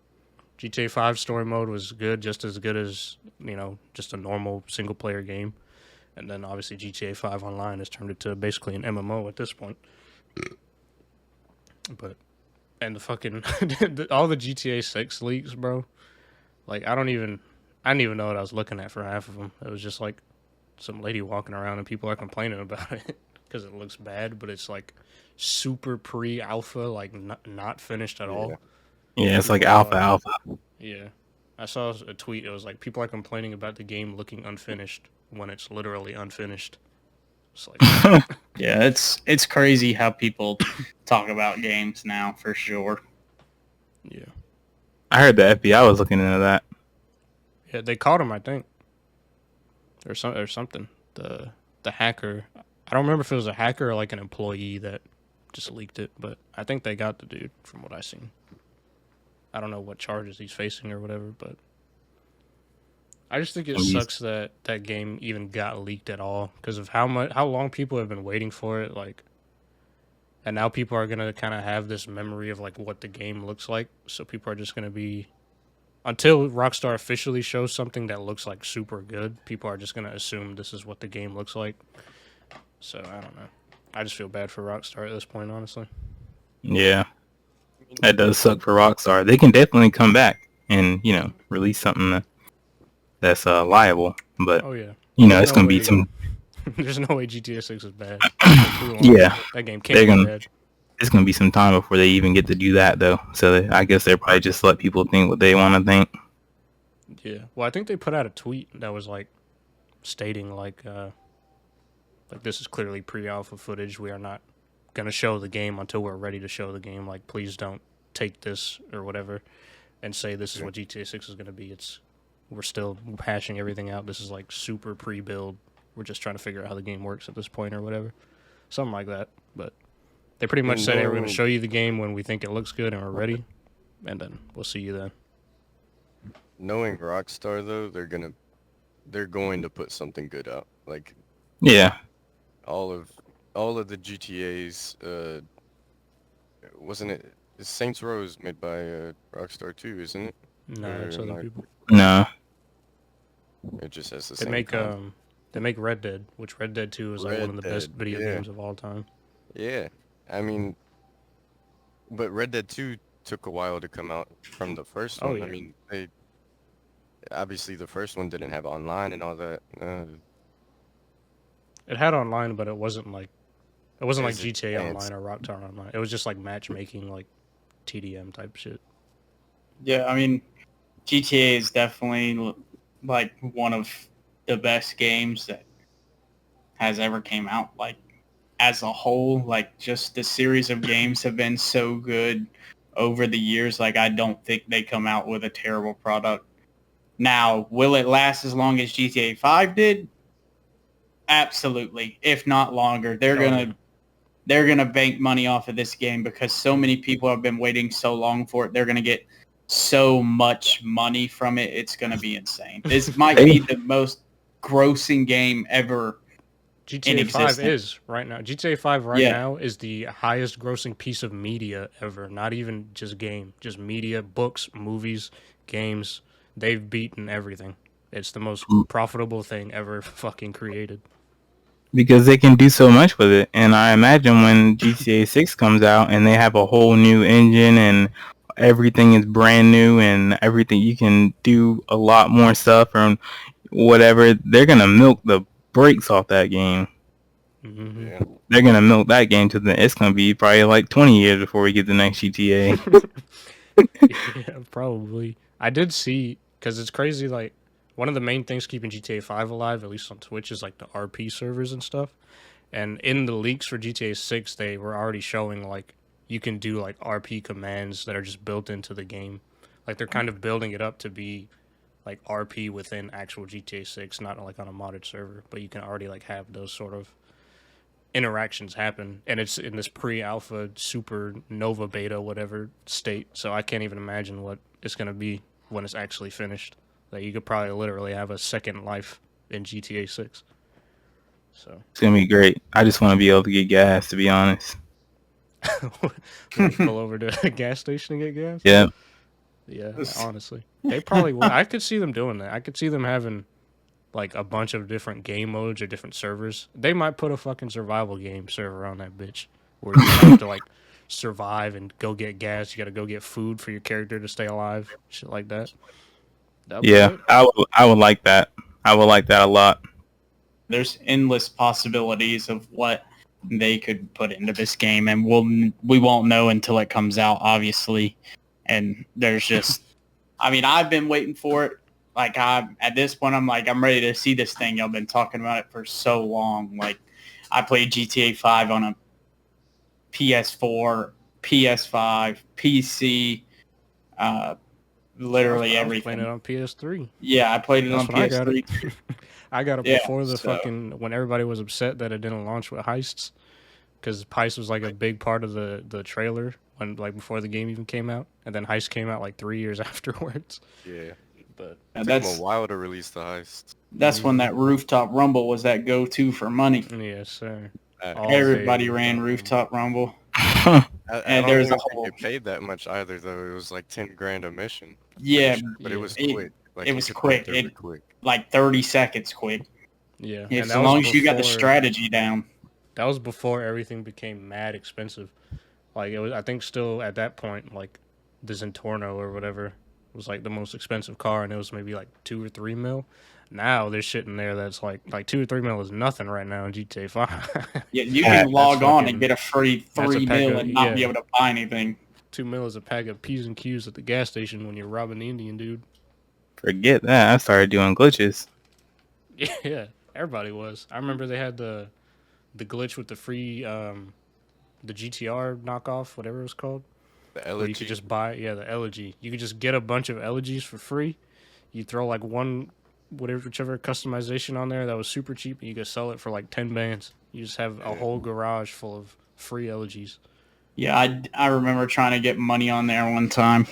GTA 5 story mode was good, just as good as, just a normal single player game. And then obviously GTA 5 Online has turned into basically an MMO at this point. But, and the fucking, all the GTA 6 leaks, bro. Like, I didn't even know what I was looking at for half of them. It was just like some lady walking around and people are complaining about it because it looks bad, but it's like super pre-alpha, like not finished at all. Yeah, it's like alpha. Yeah. I saw a tweet. It was like people are complaining about the game looking unfinished when it's literally unfinished. It's like Yeah, it's crazy how people talk about games now, for sure. Yeah. I heard the FBI was looking into that. Yeah, they caught him, I think. Or something. The hacker. I don't remember if it was a hacker or like an employee that just leaked it, but I think they got the dude from what I seen. I don't know what charges he's facing or whatever, but I just think it sucks that that game even got leaked at all because of how long people have been waiting for it, like, and now people are gonna kind of have this memory of like what the game looks like, so people are just gonna be until Rockstar officially shows something that looks like super good, people are just gonna assume this is what the game looks like. So I don't know. I just feel bad for Rockstar at this point, honestly. Yeah, that does suck for Rockstar. They can definitely come back and release something that's liable, but Oh yeah. it's gonna be some. There's no way GTA 6 is bad. Yeah, That game can't be bad. It's gonna be some time before they even get to do that, though. So I guess they'll probably just let people think what they want to think. Yeah. Well, I think they put out a tweet that was like stating like this is clearly pre-alpha footage. We are not gonna show the game until we're ready to show the game. Like, please don't take this or whatever and say this is what GTA 6 is gonna be. We're still hashing everything out. This is like super pre-build. We're just trying to figure out how the game works at this point or whatever. Something like that. But they pretty much said, hey, we're going to show you the game when we think it looks good and we're ready. And then we'll see you then. Knowing Rockstar, though, they're going to put something good out. Like, yeah, all of the GTAs, wasn't it? Saints Row is made by Rockstar too, isn't it? No, it's other people. No. It just has the same. They make Red Dead, which Red Dead 2 is like one of the best video games of all time. Yeah, I mean, but Red Dead 2 took a while to come out from the first one. Yeah. I mean, obviously the first one didn't have online and all that. It had online, but it wasn't like GTA Online or Rockstar Online. It was just like matchmaking, like TDM type shit. Yeah, I mean, GTA is definitely like one of the best games that has ever came out. Like, as a whole, like, just the series of games have been so good over the years. Like, I don't think they come out with a terrible product. Now, will it last as long as GTA 5 did? Absolutely, if not longer. They're gonna bank money off of this game because so many people have been waiting so long for it. They're gonna get so much money from it. It's gonna be insane. This might be the most grossing game ever. GTA 5 is right now. GTA 5 now is the highest grossing piece of media ever. Not even just game, just media, books, movies, games. They've beaten everything. It's the most profitable thing ever fucking created. Because they can do so much with it. And I imagine when GTA 6 comes out and they have a whole new engine and everything is brand new and everything, you can do a lot more stuff or whatever, they're going to milk the brakes off that game. Mm-hmm. Yeah. They're going to milk that game to it's going to be probably like 20 years before we get the next GTA. Yeah, probably. I did see, because it's crazy, like, one of the main things keeping GTA 5 alive, at least on Twitch, is like the RP servers and stuff. And in the leaks for GTA 6, they were already showing like you can do like RP commands that are just built into the game. Like they're kind of building it up to be like RP within actual GTA 6, not like on a modded server, but you can already like have those sort of interactions happen. And it's in this pre-alpha, super nova beta, whatever state. So I can't even imagine what it's going to be when it's actually finished. Like, you could probably literally have a second life in GTA 6. So It's going to be great. I just want to be able to get gas, to be honest. pull over to a gas station and get gas? Yeah. Yeah, honestly. They probably would. I could see them doing that. I could see them having, like, a bunch of different game modes or different servers. They might put a fucking survival game server on that bitch. Where you have to, like, survive and go get gas. You gotta go get food for your character to stay alive. Shit like that. Yeah, I would like that. I would like that a lot. There's endless possibilities of what they could put into this game, and we won't know until it comes out, obviously. And there's just, I mean, I've been waiting for it. Like, at this point, I'm ready to see this thing. Y'all been talking about it for so long. Like, I played GTA 5 on a PS4, PS5, PC, literally everything. I was playing it on PS3. Yeah, I played it on PS3. I got it before fucking, when everybody was upset that it didn't launch with heists, because heist was like a big part of the trailer when, like, before the game even came out, and then heist came out like 3 years afterwards. Yeah, but it took them a while to release the heist. That's when that rooftop rumble was that go-to for money. Yes, sir. Everybody ran rooftop rumble. I I And don't there's a even think whole it paid that much either, though. It was like 10 grand a mission. Pretty yeah, sure, but it was it quick. Like it you was could run quick. through It it quick. like 30 seconds quick. Yeah, If and as long as you got the strategy down. that was before everything became mad expensive. Like it was, I think, still at that point, like the Zentorno or whatever was like the most expensive car, and it was maybe like 2 or 3 mil. Now there's shit in there that's like 2 or 3 mil is nothing right now in GTA 5. Yeah, you Yeah, can log on and fucking- get a free that's a 3 pack mil of- and not be yeah. able to buy anything. 2 mil is a pack of P's and Q's at the gas station when you're robbing the Indian dude. Forget that. I started doing glitches. Yeah, everybody was. I remember they had the glitch with the free the GTR knockoff, whatever it was called. The Where you elegy. could just buy, the elegy. You could just get a bunch of elegies for free. You throw like whichever customization on there that was super cheap, and you could sell it for like 10 bands. You just have a whole garage full of free elegies. Yeah, I remember trying to get money on there one time.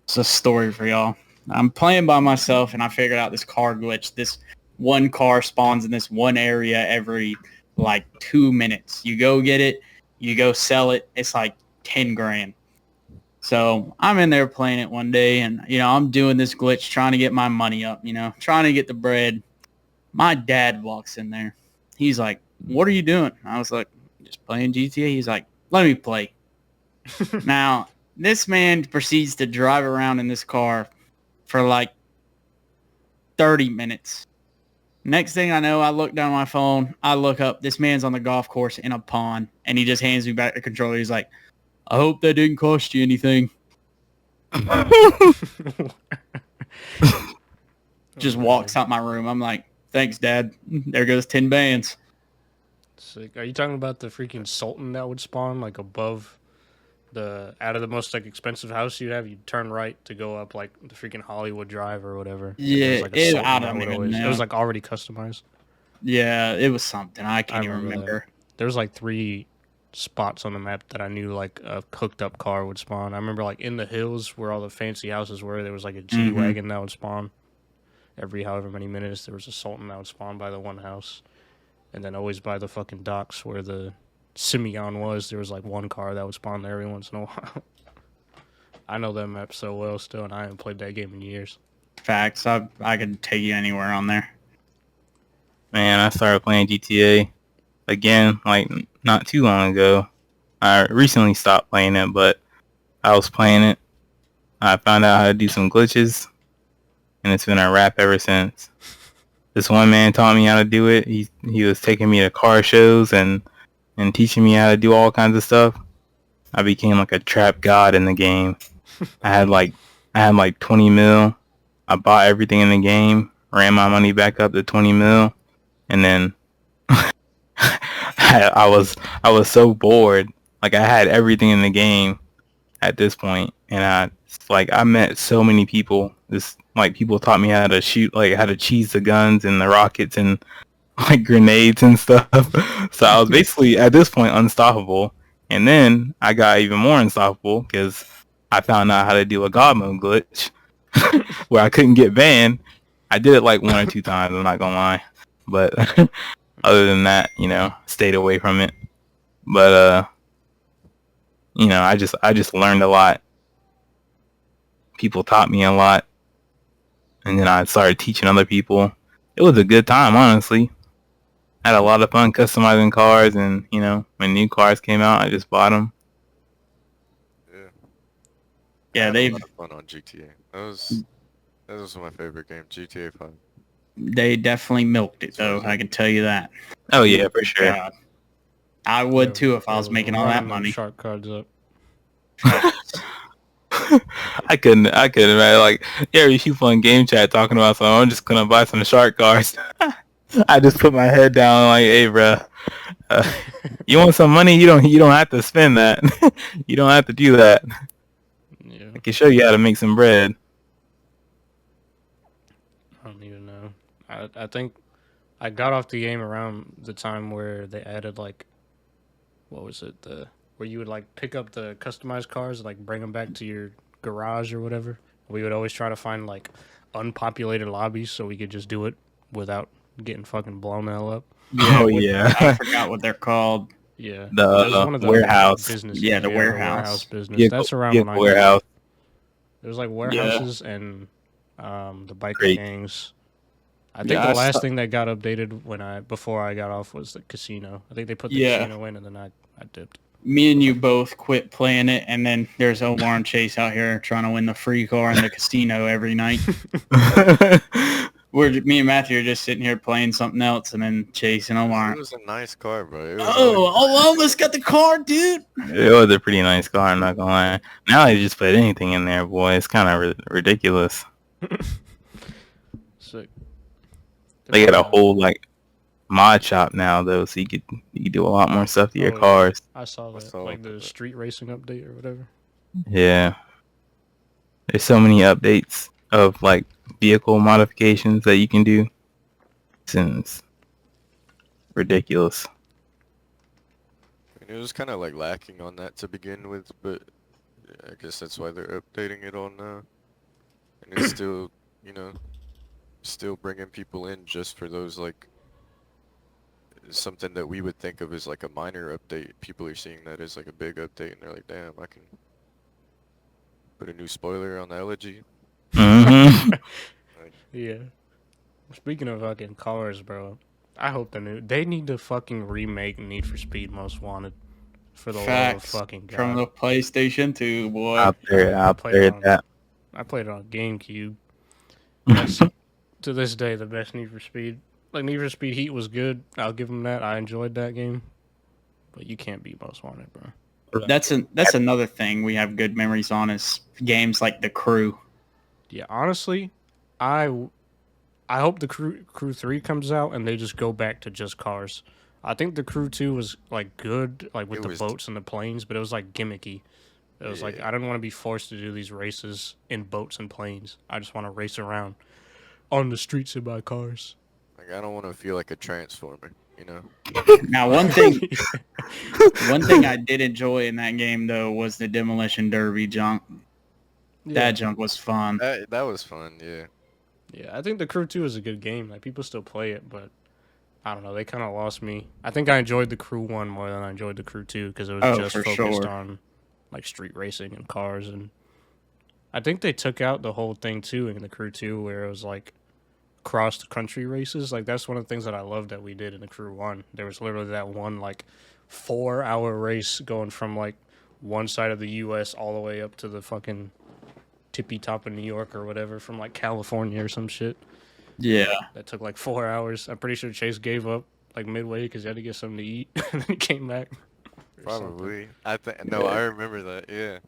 It's a story for y'all. I'm playing by myself, and I figured out this car glitch. This one car spawns in this one area every like 2 minutes. You go get it, you go sell it. It's like 10 grand. So I'm in there playing it one day, and I'm doing this glitch, trying to get my money up. Trying to get the bread. My dad walks in there. He's like, "What are you doing?" I was like, "Just playing GTA." He's like, "Let me play." Now, this man proceeds to drive around in this car for like 30 minutes. Next thing I know, I look down my phone. I look up. This man's on the golf course in a pond, and he just hands me back the controller. He's like, "I hope that didn't cost you anything." Just walks out my room. I'm like, "Thanks, Dad. There goes 10 bands." Sick. Are you talking about the freaking Sultan that would spawn like above out of the most like expensive house you'd have? You'd turn right to go up like the freaking Hollywood Drive or whatever. And there was, Yeah, like, a Sultan I that don't would even always- It know. was like already customized. Yeah, it was something. I can't even remember that. remember. There was like 3 spots on the map that I knew like a hooked up car would spawn. I remember like in the hills where all the fancy houses were, there was like a G-Wagon that would spawn. Every however many minutes, there was a Sultan that would spawn by the one house. And then always by the fucking docks where the Simeon was, there was like one car that would spawn there every once in a while. I know that map so well still, and I haven't played that game in years. Facts. I could take you anywhere on there. Man, I started playing GTA again, like not too long ago. I recently stopped playing it, but I was playing it. I found out how to do some glitches, and it's been a wrap ever since. This one man taught me how to do it. He was taking me to car shows and teaching me how to do all kinds of stuff. I became like a trap god in the game. I had like 20 mil. I bought everything in the game, ran my money back up to 20 mil, and then I was so bored. Like I had everything in the game at this point, and I met so many people. People taught me how to shoot, like how to cheese the guns and the rockets and like grenades and stuff. So I was basically at this point unstoppable. And then I got even more unstoppable because I found out how to do a god mode glitch where I couldn't get banned. I did it like 1 or 2 times, I'm not gonna lie. But other than that, stayed away from it. But I just learned a lot. People taught me a lot. And then I started teaching other people. It was a good time, honestly. I had a lot of fun customizing cars, and when new cars came out, I just bought them. Yeah. Yeah, I had they a lot of fun on GTA. That was my favorite game, GTA 5. they definitely milked it though. I can tell you that. Oh yeah, for sure. God. I would Yeah, too if I yeah, was making all that running them money. Shark cards up. I couldn't, man. Like, yeah, you people in game chat talking about something. I'm just gonna buy some shark cars. I just put my head down, like, hey, bro, you want some money? You don't have to spend that. You don't have to do that. Yeah, I can show you how to make some bread. I don't even know. I think I got off the game around the time where they added like, what was it? Where you would like pick up the customized cars, and, like bring them back to your garage or whatever. We would always try to find like unpopulated lobbies so we could just do it without getting fucking blown the hell up. Oh, yeah. I forgot what they're called. Yeah, The there's one of the warehouse. businesses. Yeah, the The warehouse warehouse. business. Vehicle, That's around when vehicle I got it. warehouse. There's like Yeah. warehouses and the biker Great. gangs. I think Yeah, the last thing that got updated before I got off was the casino. I think they put the Yeah. casino in and then I dipped. Me and you both quit playing it, and then there's Omar and Chase out here trying to win the free car in the casino every night. Me and Matthew are just sitting here playing something else, and then Chase and Omar. It was a nice car, bro. It was Oh, I almost got the car, dude. It was a pretty nice car, I'm not gonna lie. Now they just put anything in there, boy. It's kind of ridiculous. Sick. They got a whole like mod shop now though, so you could do a lot more stuff to your Oh, yeah. cars. I saw that, like the street racing update or whatever. Yeah. There's so many updates of like vehicle modifications that you can do. It's ridiculous. It was kind of like lacking on that to begin with, but I guess that's why they're updating it all now. And it's still, you know, still bringing people in just for those like something that we would think of as like a minor update. People are seeing that as like a big update, and they're like, "Damn, I can put a new spoiler on the elegy." Mm-hmm. Yeah. Speaking of fucking cars, bro, I hope they need to fucking remake Need for Speed Most Wanted. For the love of Facts. fucking God. From the PlayStation 2, boy. Out there at that. I played it on GameCube. That's, to this day, the best Need for Speed. Like, Need for Speed Heat was good. I'll give them that. I enjoyed that game. But you can't beat Most Wanted, bro. That's another thing we have good memories on is games like The Crew. Yeah, honestly, I hope the Crew 3 comes out and they just go back to just cars. I think the Crew 2 was like good, like with the boats and the planes, but it was like gimmicky. It was like I didn't want to be forced to do these races in boats and planes. I just want to race around on the streets in my cars. Like I don't want to feel like a transformer, you know. Now, one thing I did enjoy in that game though was the demolition derby junk. That junk was fun. That was fun, yeah. Yeah, I think the Crew 2 is a good game. Like people still play it, but I don't know. They kind of lost me. I think I enjoyed the Crew 1 more than I enjoyed the Crew 2 because it was just focused on like street racing and cars. And I think they took out the whole thing too in the Crew 2 where it was like cross country races. Like that's one of the things that I loved that we did in the Crew 1. There was literally that one like 4-hour race going from like one side of the US all the way up to the fucking tippy top of New York or whatever from like California or some shit. Yeah. That took like 4 hours. I'm pretty sure Chase gave up like midway because he had to get something to eat and then he came back. Probably. I remember that. Yeah.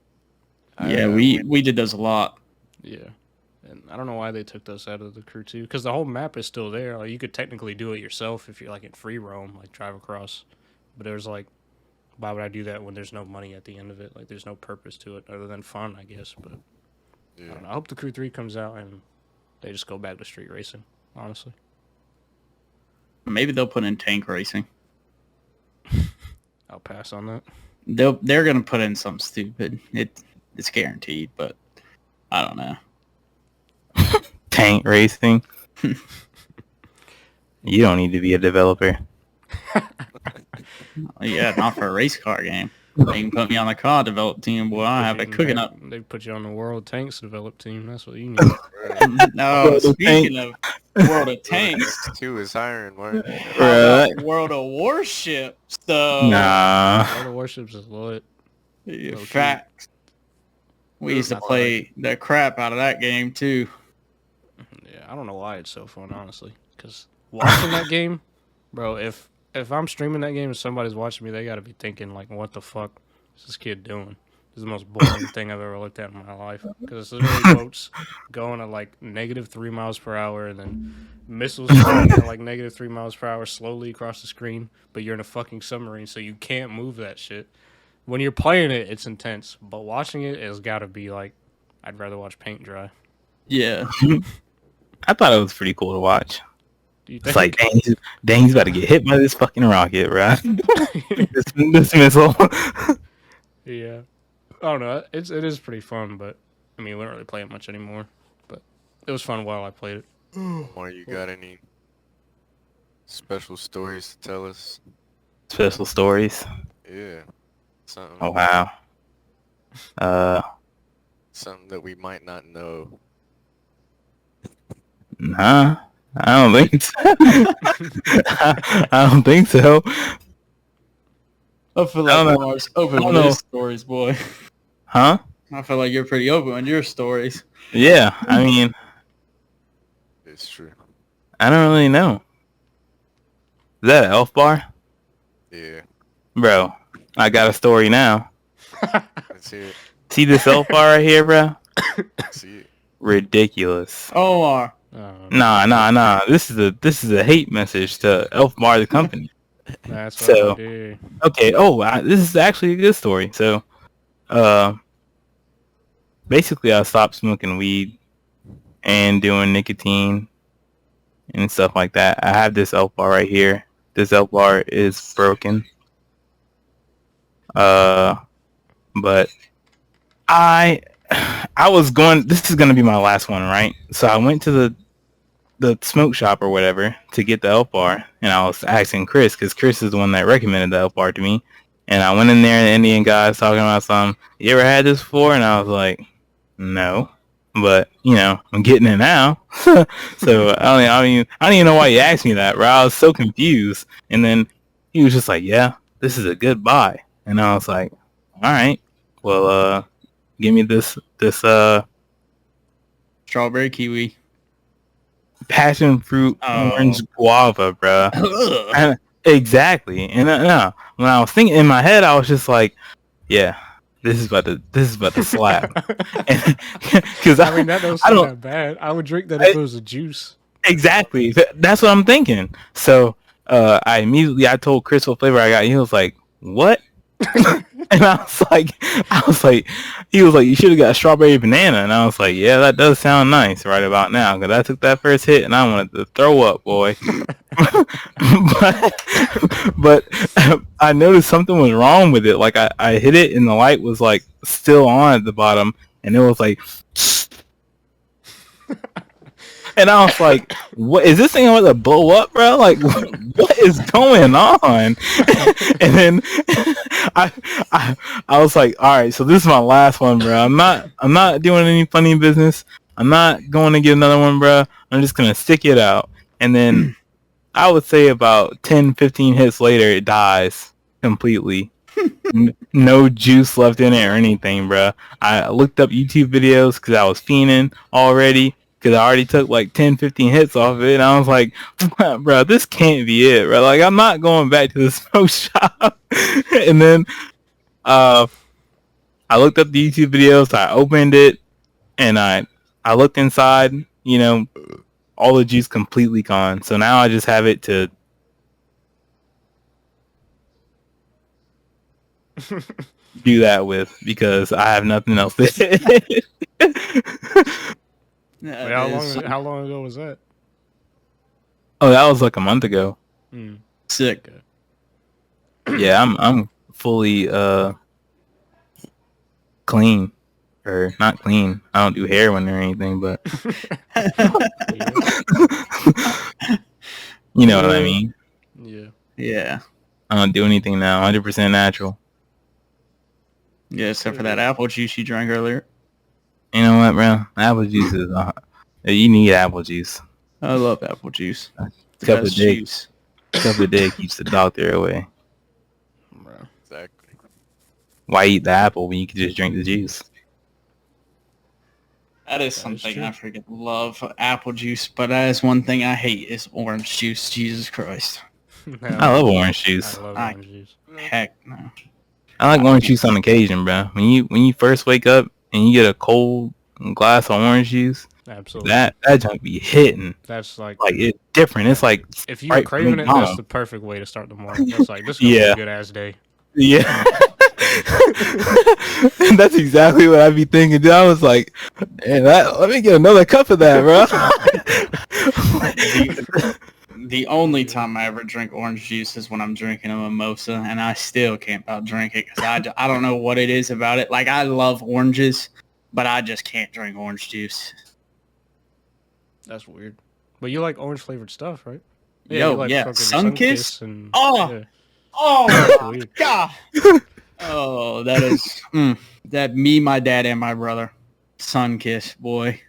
Yeah, we did those a lot. Yeah. And I don't know why they took those out of the Crew 2 because the whole map is still there. Like you could technically do it yourself if you're like in free roam, like drive across. But it was like, why would I do that when there's no money at the end of it? Like there's no purpose to it other than fun, I guess. But I don't know. I hope the Crew 3 comes out and they just go back to street racing, honestly. Maybe they'll put in tank racing. I'll pass on that. They're gonna put in something stupid. It's guaranteed, but I don't know. Tank racing. You don't need to be a developer. Yeah, not for a race car game. They can put me on the car develop team, boy. I have it cooking up. They put you on the World Tanks develop team. That's what you need. No, speaking of World of Tanks, 2 is hiring, Mark. World of Warships, though. Nah. World of Warships is lit. Facts. We used to play the crap out of that game, too. Yeah, I don't know why it's so fun, honestly. Because watching that game, bro, if I'm streaming that game and somebody's watching me, they got to be thinking, like, what the fuck is this kid doing? This is the most boring thing I've ever looked at in my life. Because it's literally boats going at, like, -3 miles per hour and then missiles flying at, like, -3 miles per hour slowly across the screen. But you're in a fucking submarine, so you can't move that shit. When you're playing it, it's intense. But watching it has got to be, like, I'd rather watch paint dry. Yeah. I thought it was pretty cool to watch. Do you It's think? like, dang, he's about to get hit by this fucking rocket, right? this missile. Yeah. I don't know. It is pretty fun, but I mean, we don't really play it much anymore. But it was fun while I played it. Mark, you got any special stories to tell us? Special stories. Yeah. Something, Oh wow. Uh, something that we might not know. nah. I don't think so. I don't think so. I feel I like don't know. Omar's open I don't with know. his stories, boy. Huh? I feel like you're pretty open with your stories. Yeah. I mean, It's true. I don't really know. Is that an ElfBar? Yeah. Bro, I got a story now. Let's hear it. See this ElfBar right here, bro? See it. Ridiculous. Omar. Nah. This is a hate message to ElfBar the company. That's what I So, did. okay. Oh, this is actually a good story. So, uh, basically, I stopped smoking weed and doing nicotine and stuff like that. I have this ElfBar right here. This ElfBar is broken. But I was going. This is gonna be my last one, right? So I went to the smoke shop or whatever to get the ElfBar, and I was asking Chris because Chris is the one that recommended the ElfBar to me. And I went in there, and the Indian guy was talking about something. You ever had this before? And I was like, no, but I'm getting it now. So I don't even know why you asked me that, bro. I was so confused. And then he was just like, yeah, this is a good buy. And I was like, all right, well, give me this Strawberry kiwi. passion fruit orange guava, bro. Ugh. Exactly. And no, when I was thinking in my head, I was just like, yeah, this is about to slap. Because I mean, that don't I sound don't that bad. I would drink that if it was a juice. exactly. That's what I'm thinking. So I told Chris what flavor I got. He was like, what? And I was like, he was like, you should have got a strawberry banana. And I was like, yeah, that does sound nice right about now. Because I took that first hit and I wanted to throw up, boy. but I noticed something was wrong with it. Like I hit it and the light was like still on at the bottom. And it was like... And I was like, "What is this thing about to blow up, bro? Like, what is going on?" And then I was like, "All right, so this is my last one, bro. I'm not doing any funny business. I'm not going to get another one, bro. I'm just gonna stick it out." And then I would say about 10, 15 hits later, it dies completely. No juice left in it or anything, bro. I looked up YouTube videos because I was fiending already. Because I already took like 10, 15 hits off of it. And I was like, bro, this can't be it, bro. Like, I'm not going back to the smoke shop. And then I looked up the YouTube videos. I opened it. And I looked inside. All the juice completely gone. So now I just have it to... do that with. Because I have nothing else to... Wait, how long ago was that? Oh, that was like a month ago. Sick. Okay. Yeah, I'm fully clean. Or not clean. I don't do heroin or anything, but you know what I mean. Yeah. Yeah. I don't do anything now. 100% natural. Yeah, except for that apple juice you drank earlier. You know what, bro? Apple juice is... you need apple juice. I love apple juice. Cup of dick keeps the doctor away. Bro. Exactly. Why eat the apple when you can just drink the juice? That is something I freaking love, apple juice. But that is one thing I hate is orange juice. Jesus Christ. I love orange juice. I love orange juice. Heck no. I like orange juice on occasion, bro. When you first wake up and you get a cold glass of orange juice, Absolutely. that junk be hitting. That's like it's different. It's like if you're right craving it, from that's the perfect way to start the morning. It's like this is gonna be Yeah. a good ass day. Yeah. That's exactly what I'd be thinking, dude. I was like, man, let me get another cup of that, bro. The only time I ever drink orange juice is when I'm drinking a mimosa, and I still can't about drink it because I don't know what it is about it. Like, I love oranges, but I just can't drink orange juice. That's weird. But you like orange flavored stuff, right? Yo, you like yeah, fucking Sunkist? and Oh! yeah. Oh That's my weird. god. Oh, that is that me, my dad, and my brother. Sun kiss, boy.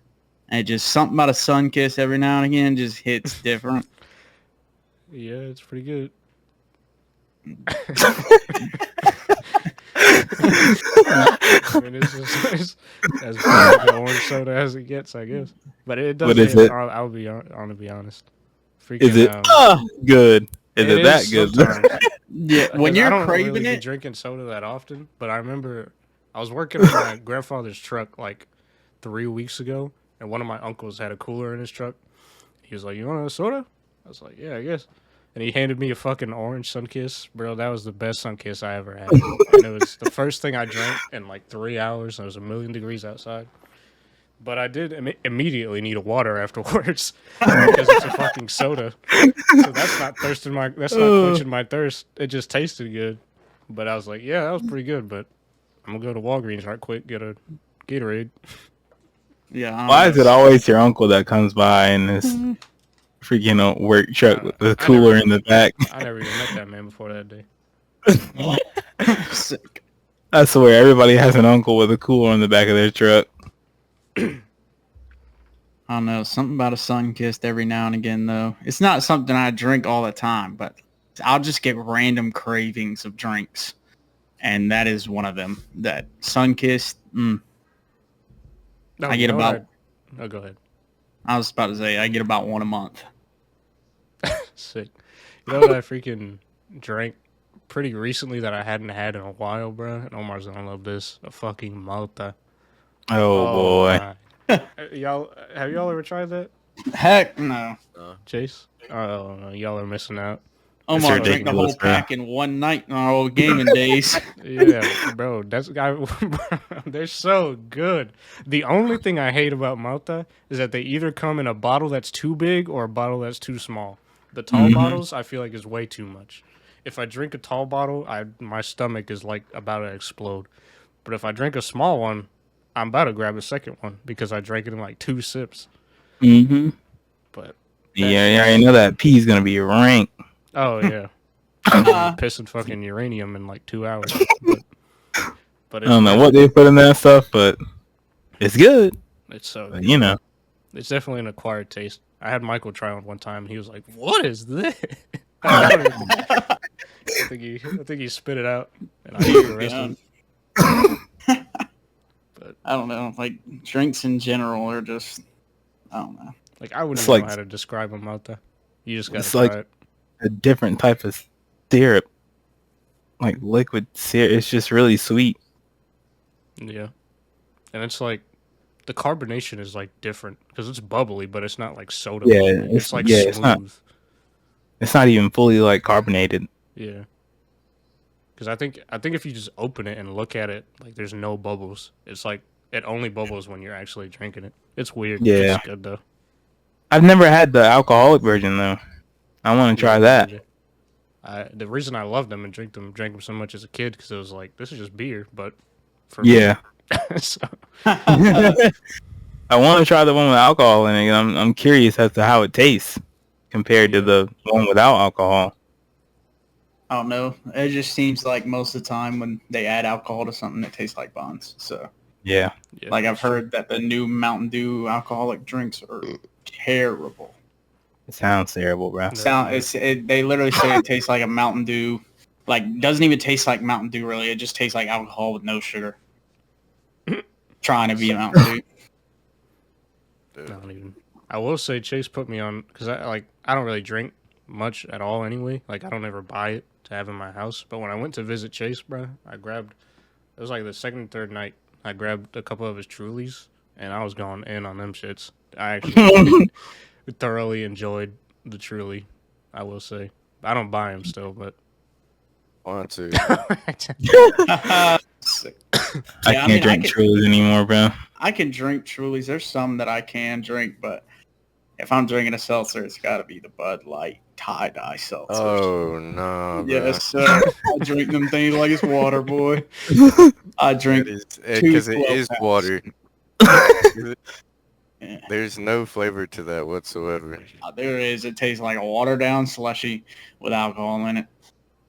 And just something about a sun kiss every now and again just hits different. Yeah, it's pretty good. I mean, it's just it's as bad as orange soda as it gets, I guess. But it does What is hit. it? I'll be on to be honest. Is Freaking it good? Is it it that is good? Yeah, sometimes. when Because I you're don't really craving be it, drinking soda that often. But I remember I was working on my grandfather's truck like 3 weeks ago, and one of my uncles had a cooler in his truck. He was like, "You want a soda?" I was like, "Yeah, I guess." And he handed me a fucking orange Sunkiss, bro. That was the best Sunkiss I ever had, and it was the first thing I drank in like 3 hours. And it was 1,000,000 degrees outside, but I did immediately need a water afterwards because it's a fucking soda. So that's not thirsting my. That's not quenching my thirst. It just tasted good, but I was like, "Yeah, that was pretty good." But I'm gonna go to Walgreens right quick, get a Gatorade. yeah. I don't Why know. is it always your uncle that comes by in this freaking work truck with the cooler in the back? I never even met that man before that day. Sick. I swear, everybody has an uncle with a cooler in the back of their truck. I don't know. Something about a sun kissed every now and again, though. It's not something I drink all the time, but I'll just get random cravings of drinks, and that is one of them. That sun kissed. No, I you get know what about. Oh, go ahead. I was about to say I get about one a month. Sick. You know what I freaking drank pretty recently that I hadn't had in a while, bro? And Omar's gonna love this. A fucking Malta. Oh boy. My. Y'all, have y'all ever tried that? Heck no. Chase? Oh, no, y'all are missing out. Omar It's drank the whole ridiculous, bro. pack in one night in our old gaming days. Yeah, bro, they're so good. The only thing I hate about Malta is that they either come in a bottle that's too big or a bottle that's too small. The tall bottles, I feel like, is way too much. If I drink a tall bottle, my stomach is like about to explode. But if I drink a small one, I'm about to grab a second one because I drank it in like 2 sips. Mm-hmm. But Yeah, I know that P's gonna be rank. oh yeah, I'm gonna be pissing fucking uranium in like 2 hours. But I don't know what they put in that stuff, but it's good. It's so But, good. It's definitely an acquired taste. I had Michael try one time, and he was like, "What is this?" I think he spit it out, and I ate the rest of it. But I don't know. Like drinks in general are just. I don't know. like, I wouldn't It's even like- know how to describe them out there. You just gotta It's try like- it. A different type of syrup, like liquid syrup. It's just really sweet. Yeah, and it's like the carbonation is like different because it's bubbly, but it's not like soda. Yeah, bubbly. It's like yeah, smooth. it's not even fully like carbonated. Yeah. Because I think if you just open it and look at it, like there's no bubbles. It's like it only bubbles when you're actually drinking it. It's weird. Yeah. It's good though. I've never had the alcoholic version though. I want to try that. The reason I loved them and drank them so much as a kid because it was like this is just beer, but for Yeah. me. So, I want to try the one with alcohol in it. I'm curious as to how it tastes compared to the one without alcohol. I don't know. It just seems like most of the time when they add alcohol to something, it tastes like Bonds. So, Yeah. yeah, like I've heard that the new Mountain Dew alcoholic drinks are terrible. It sounds terrible, bro. They literally say it tastes like a Mountain Dew. Like doesn't even taste like Mountain Dew really. It just tastes like alcohol with no sugar. Trying to be a Mountain Dew. Not even. I will say Chase put me on because I don't really drink much at all anyway. Like I don't ever buy it to have in my house. But when I went to visit Chase, bro, it was like the second and third night. I grabbed a couple of his Trulies and I was going in on them shits. I actually thoroughly enjoyed the Truly. I will say I don't buy them still, but Want to? Sick. I Yeah, I can't mean, drink Trulies anymore, bro. I can drink Trulies. There's some that I can drink, but if I'm drinking a seltzer, it's got to be the Bud Light tie-dye seltzer. Oh no, bro. Yes, sir. I drink them things like it's water, boy. I drink Because it 12 is packs. water. Yeah. There's no flavor to that whatsoever. There is. It tastes like a watered down slushy with alcohol in it.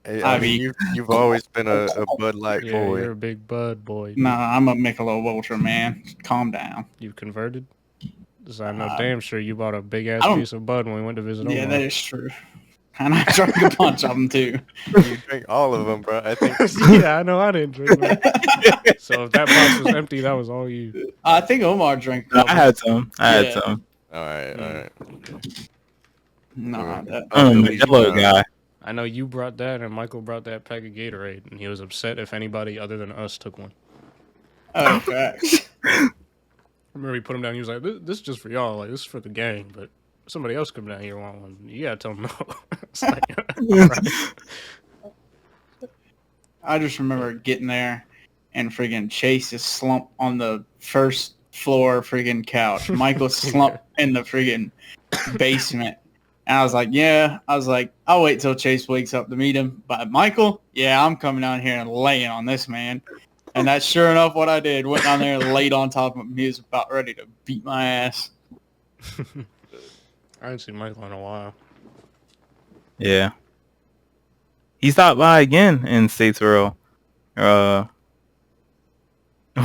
I mean, you've always been a Bud Light Yeah, boy. you're a big Bud boy. Nah, I'm a Michelob Ultra, man. Calm down. You converted? 'Cause I know damn sure you bought a big ass I don't- case of Bud when we went to visit Yeah, Omar. that is true. And I drank a bunch of them too. You drink all of them, bro. I think. Yeah, I know I didn't drink that. So if that box was empty, that was all you. I think Omar drank. a couple. I had some. I had Yeah. some. All right, all right. No, that, I'm a Unbelievable. Modelo guy. I know you brought that, and Michael brought that pack of Gatorade, and he was upset if anybody other than us took one. oh, facts. I remember he put him down. He was like, "This is just for y'all. Like, this is for the gang. But if somebody else come down here and want one, you gotta tell them no." It's like, all right. I just remember getting there and friggin' Chase is slumped on the first floor friggin' couch. Michael slumped in the friggin' basement. And I was like, I'll wait till Chase wakes up to meet him. But Michael, yeah, I'm coming down here and laying on this man. And that's sure enough what I did. Went down there and laid on top of him. He was about ready to beat my ass. I haven't seen Michael in a while. Yeah. He stopped by again in Statesboro.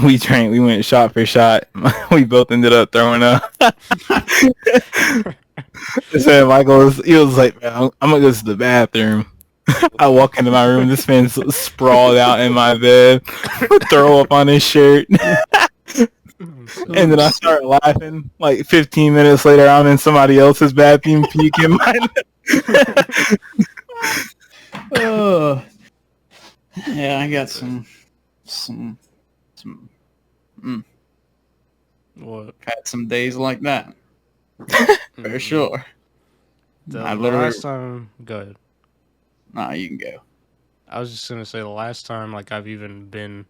We went shot for shot. We both ended up throwing up. So Michael was like, "Man, I'm gonna go to the bathroom." I walk into my room, this man's sprawled out in my bed, throw up on his shirt. And then I start laughing. Like 15 minutes later, I'm in somebody else's bathroom puking. Oh, yeah, I got some. What? Had some days like that for sure. The I literally. last time, go ahead. Nah, you can go. I was just gonna say the last time like I've even been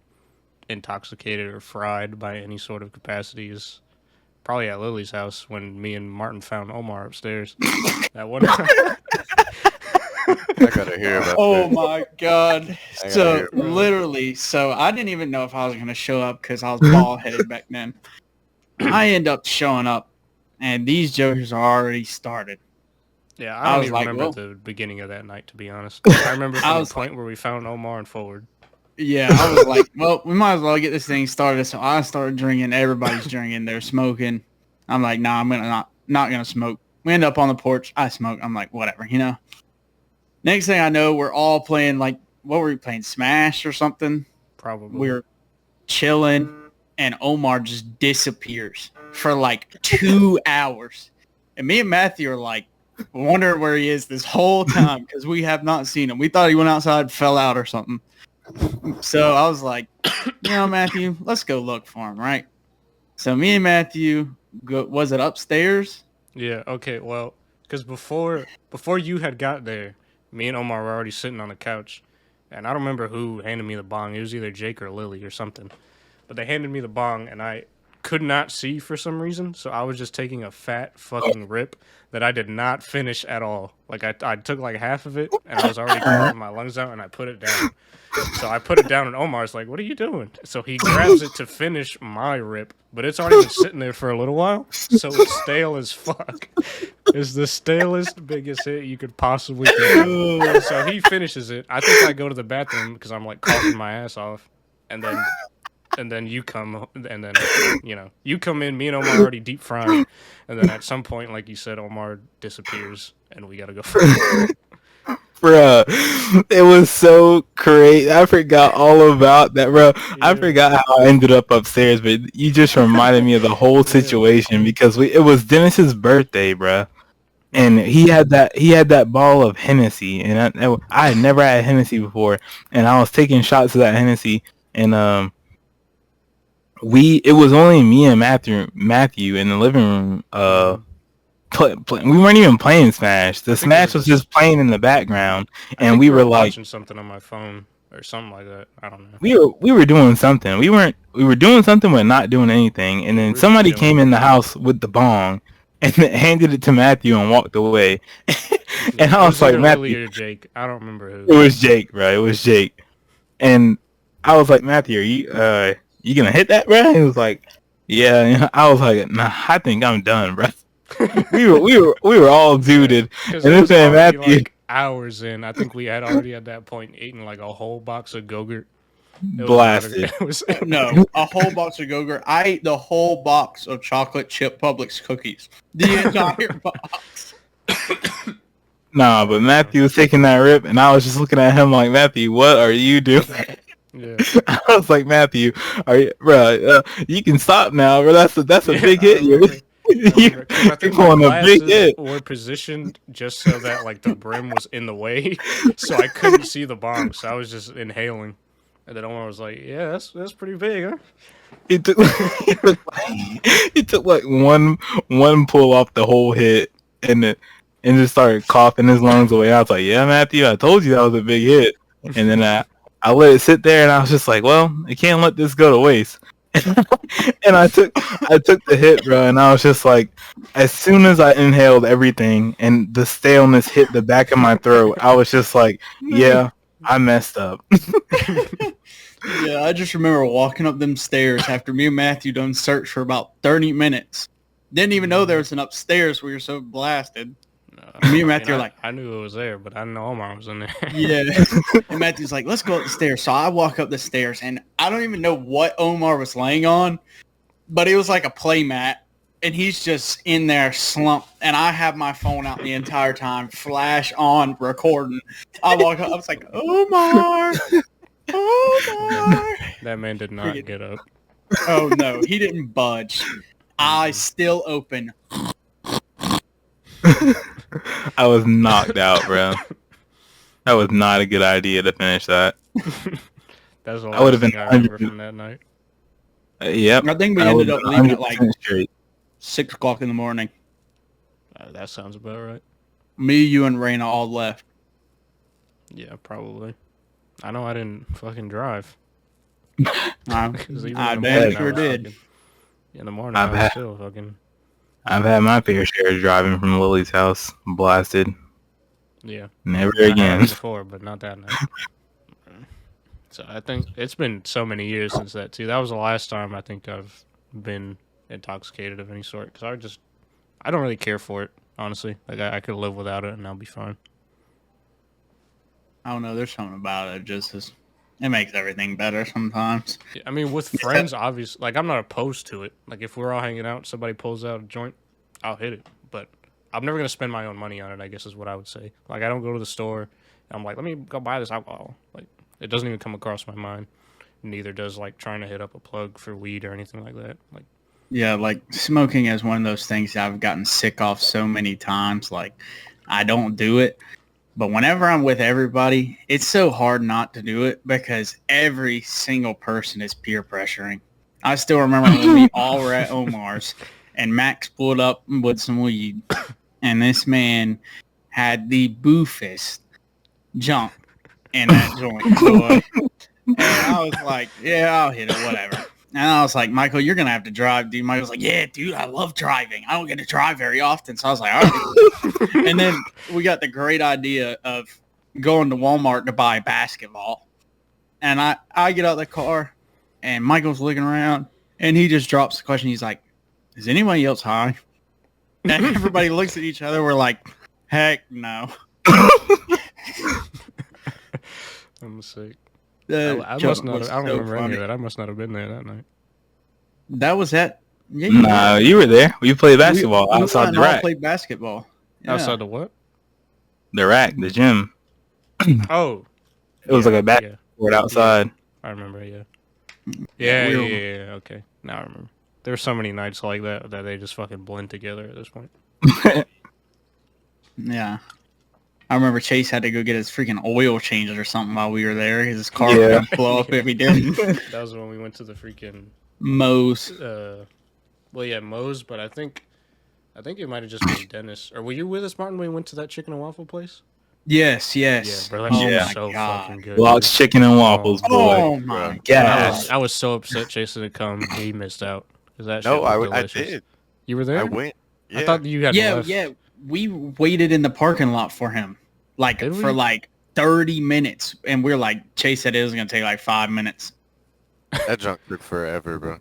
intoxicated or fried by any sort of capacity is probably at Lily's house when me and Martin found Omar upstairs. That one. I gotta hear about Oh that. my god! I gotta So hear about it. literally, so I didn't even know if I was gonna show up because I was bald headed back then. I end up showing up, and these jokers are already started. Yeah, I I don't was even like, remember well- the beginning of that night, to be honest. I remember I from the was point where we found Omar and forward. Yeah, I was like, well, we might as well get this thing started. So I started drinking. Everybody's drinking. They're smoking. I'm like, nah, I'm not gonna smoke. We end up on the porch. I smoke. I'm like, whatever, you know. Next thing I know, we're all playing like, what were we playing? Smash or something? Probably. We're chilling, and Omar just disappears for like 2 hours. And me and Matthew are like wondering where he is this whole time because we have not seen him. We thought he went outside, fell out or something. So I was like, you know, Matthew, let's go look for him, right? So me and Matthew go. Was it upstairs? Yeah. Okay. Well, because before you had got there, me and Omar were already sitting on the couch, and I don't remember who handed me the bong. It was either Jake or Lily or something. But they handed me the bong, and I could not see for some reason, so I was just taking a fat fucking rip that I did not finish at all. Like I took like half of it, and I was already coughing my lungs out, and I put it down. So I put it down, and Omar's like, "What are you doing?" So he grabs it to finish my rip, but it's already been sitting there for a little while, so it's stale as fuck. It's the stalest, biggest hit you could possibly get. So he finishes it. I think I go to the bathroom because I'm like coughing my ass off, and then you come, and then you come in. Me and Omar already deep frying, and then at some point, like you said, Omar disappears, and we gotta go. Bruh, it was so crazy. I forgot all about that, bro. I Yeah. forgot how I ended up upstairs, but you just reminded me of the whole situation because it was Dennis's birthday, bruh. And he had that ball of Hennessy, and I had never had Hennessy before, and I was taking shots of that Hennessy, and it was only me and Matthew in the living room. We weren't even playing Smash. The I think Smash we were was just playing in the background, I and think we were like, watching something on my phone or something like that. I don't know. we were doing something. We were doing something, but not doing anything. And We then were somebody just chilling. came in the house with the bong, and handed it to Matthew and walked away. And I It was like, either Matthew, Lily or Jake. I don't remember who. it was Jake, bro. It was Jake. And I was like, Matthew, are you gonna hit that, bro? He was like, yeah. And I was like, nah, I think I'm done, bro. we were all duded. 'Cause And it this was man already, Matthew, like, hours in. I think we had already at that point eaten like a whole box of Go-Gurt. Blasted. It was No, a whole box of Go-Gurt. I ate the whole box of chocolate chip Publix cookies. The entire box. Nah, but Matthew was taking that rip, and I was just looking at him like, Matthew, what are you doing? Yeah. I was like, Matthew, are you, bro? You can stop now, bro. That's a big hit. You're pulling a big hit. Were positioned just so that like the brim was in the way, so I couldn't see the bomb. So I was just inhaling, and then Omar was like, "Yeah, that's pretty big, huh?" It took it took like one pull off the whole hit, and just started coughing his lungs away. I was like, "Yeah, Matthew, I told you that was a big hit." And then I let it sit there, and I was just like, "Well, I can't let this go to waste." And I took the hit, bro, and I was just like, as soon as I inhaled everything and the staleness hit the back of my throat, I was just like, yeah, I messed up. Yeah, I just remember walking up them stairs after me and Matthew done search for about 30 minutes. Didn't even know there was an upstairs. We were so blasted. Me and Matthew are like, I knew it was there, but I didn't know Omar was in there. yeah. And Matthew's like, let's go up the stairs. So I walk up the stairs, and I don't even know what Omar was laying on, but it was like a play mat, and he's just in there slumped. And I have my phone out the entire time, flash on, recording. I walk up, I was like, Omar, Omar. That man did not get up. Oh, no, he didn't budge. Eyes still open. I was knocked out, bro. That was not a good idea to finish that. That's the I would have been last thing I remember from that night. Yep. I think we I ended would've up been leaving at like 100% straight. 6 o'clock in the morning. That sounds about right. Me, you, and Raina all left. Yeah, probably. I know I didn't fucking drive. I 'Cause even I in the damn morning, sure was did. fucking- in the morning, I've I was had- still fucking... I've had my fair share of driving from Lily's house, blasted. Yeah. Never I had again. it before, but not that night. So I think it's been so many years since that too. That was the last time I think I've been intoxicated of any sort. Because I don't really care for it, honestly. Like I could live without it and I'll be fine. I don't know. There's something about it. It makes everything better sometimes. I mean, with friends, obviously, like I'm not opposed to it. Like if we're all hanging out, somebody pulls out a joint, I'll hit it. But I'm never gonna spend my own money on it, I guess is what I would say. Like I don't go to the store and I'm like, let me go buy this alcohol. Like it doesn't even come across my mind. Neither does like trying to hit up a plug for weed or anything like that. Like Yeah, like smoking is one of those things that I've gotten sick off so many times. Like I don't do it. But whenever I'm with everybody, it's so hard not to do it because every single person is peer pressuring. I still remember when we all were at Omar's and Max pulled up with some weed and this man had the boofest jump in that joint, boy. And I was like, yeah, I'll hit it, whatever. And I was like, Michael, you're going to have to drive, dude. Michael's like, yeah, dude, I love driving. I don't get to drive very often. So I was like, all right. And then we got the great idea of going to Walmart to buy basketball. And I get out of the car, and Michael's looking around, and he just drops the question. He's like, is anybody else high? And everybody looks at each other. We're like, heck no. I'm sick. I I must not. I don't remember any of that. I must not have been there that night. That was that. Yeah, Nah, you were there. We played basketball we outside the all rack. played basketball. Yeah. Outside the what? The rack, the gym. Oh, It was like a yeah. basketboard outside. I remember. Yeah. Yeah, Yeah. we were- Yeah. Okay. Now I remember. There's so many nights like that they just fucking blend together at this point. Yeah. I remember Chase had to go get his freaking oil changed or something while we were there. His car Yeah. was going to blow up if he didn't. That was when we went to the freaking Moe's. well, yeah, Moe's, but I think it might have just been Dennis. Or were you with us, Martin, when we went to that chicken and waffle place? Yes, Yeah, yes. bro, that Oh shit Yeah. was my so God. fucking good. Lox chicken and waffles, boy. Oh my Yes. God. I was so upset Jason didn't come. He missed out. 'Cause that shit No, was I delicious. did. You were there? I went. Yeah. I thought you had Yeah, left. yeah. We waited in the parking lot for him. Like Did we? for like 30 minutes. And we are like, Chase said it was going to take like 5 minutes. That junk took forever, bro.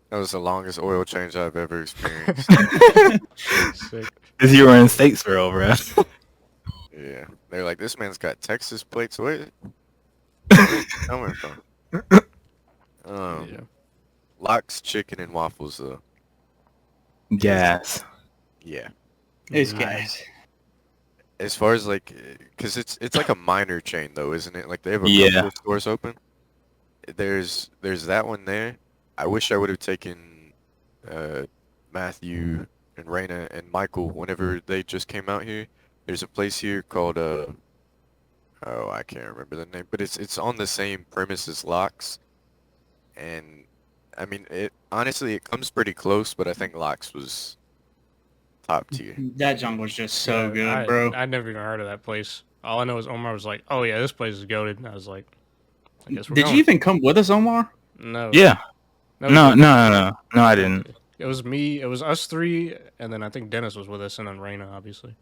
That was the longest oil change I've ever experienced. Sick. Because you were in Statesboro, bro. Yeah, they're like, this man's got Texas plates. Where's it coming from? Yeah. Lox, chicken, and waffles though. Gas. Yeah. It's Mhm. guys. As far as like, cause it's like a minor chain though, isn't it? Like they have a Yeah. couple of stores open. There's that one there. I wish I would have taken Matthew and Raina and Michael whenever they just came out here. There's a place here called oh, I can't remember the name, but it's on the same premise as Locks, and I mean it honestly it comes pretty close, but I think Locks was top tier. That junk was just so Yeah, good, bro. I never even heard of that place. All I know is Omar was like, "Oh yeah, this place is goated." And I was like, "I guess we're Did going." you even come with us, Omar? No. Yeah. No, No, we no, didn't. no, no. No, I didn't. It was me. It was us three, and then I think Dennis was with us, and then Raina, obviously.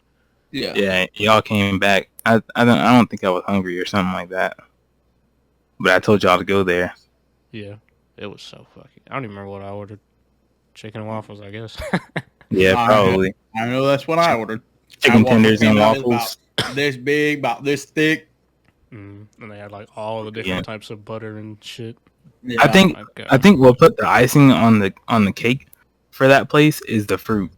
Yeah, y'all came back. I don't think I was hungry or something like that. But I told y'all to go there. Yeah, it was so fucking. I don't even remember what I ordered. Chicken and waffles, I guess. Yeah, I probably. I know that's what I ordered. Chicken That tenders waffle and came out, it was waffles. about this big, about this thick. And they had like all the different types of butter and shit. Yeah. I think Oh my God. I think what put the icing on the cake for that place is the fruit.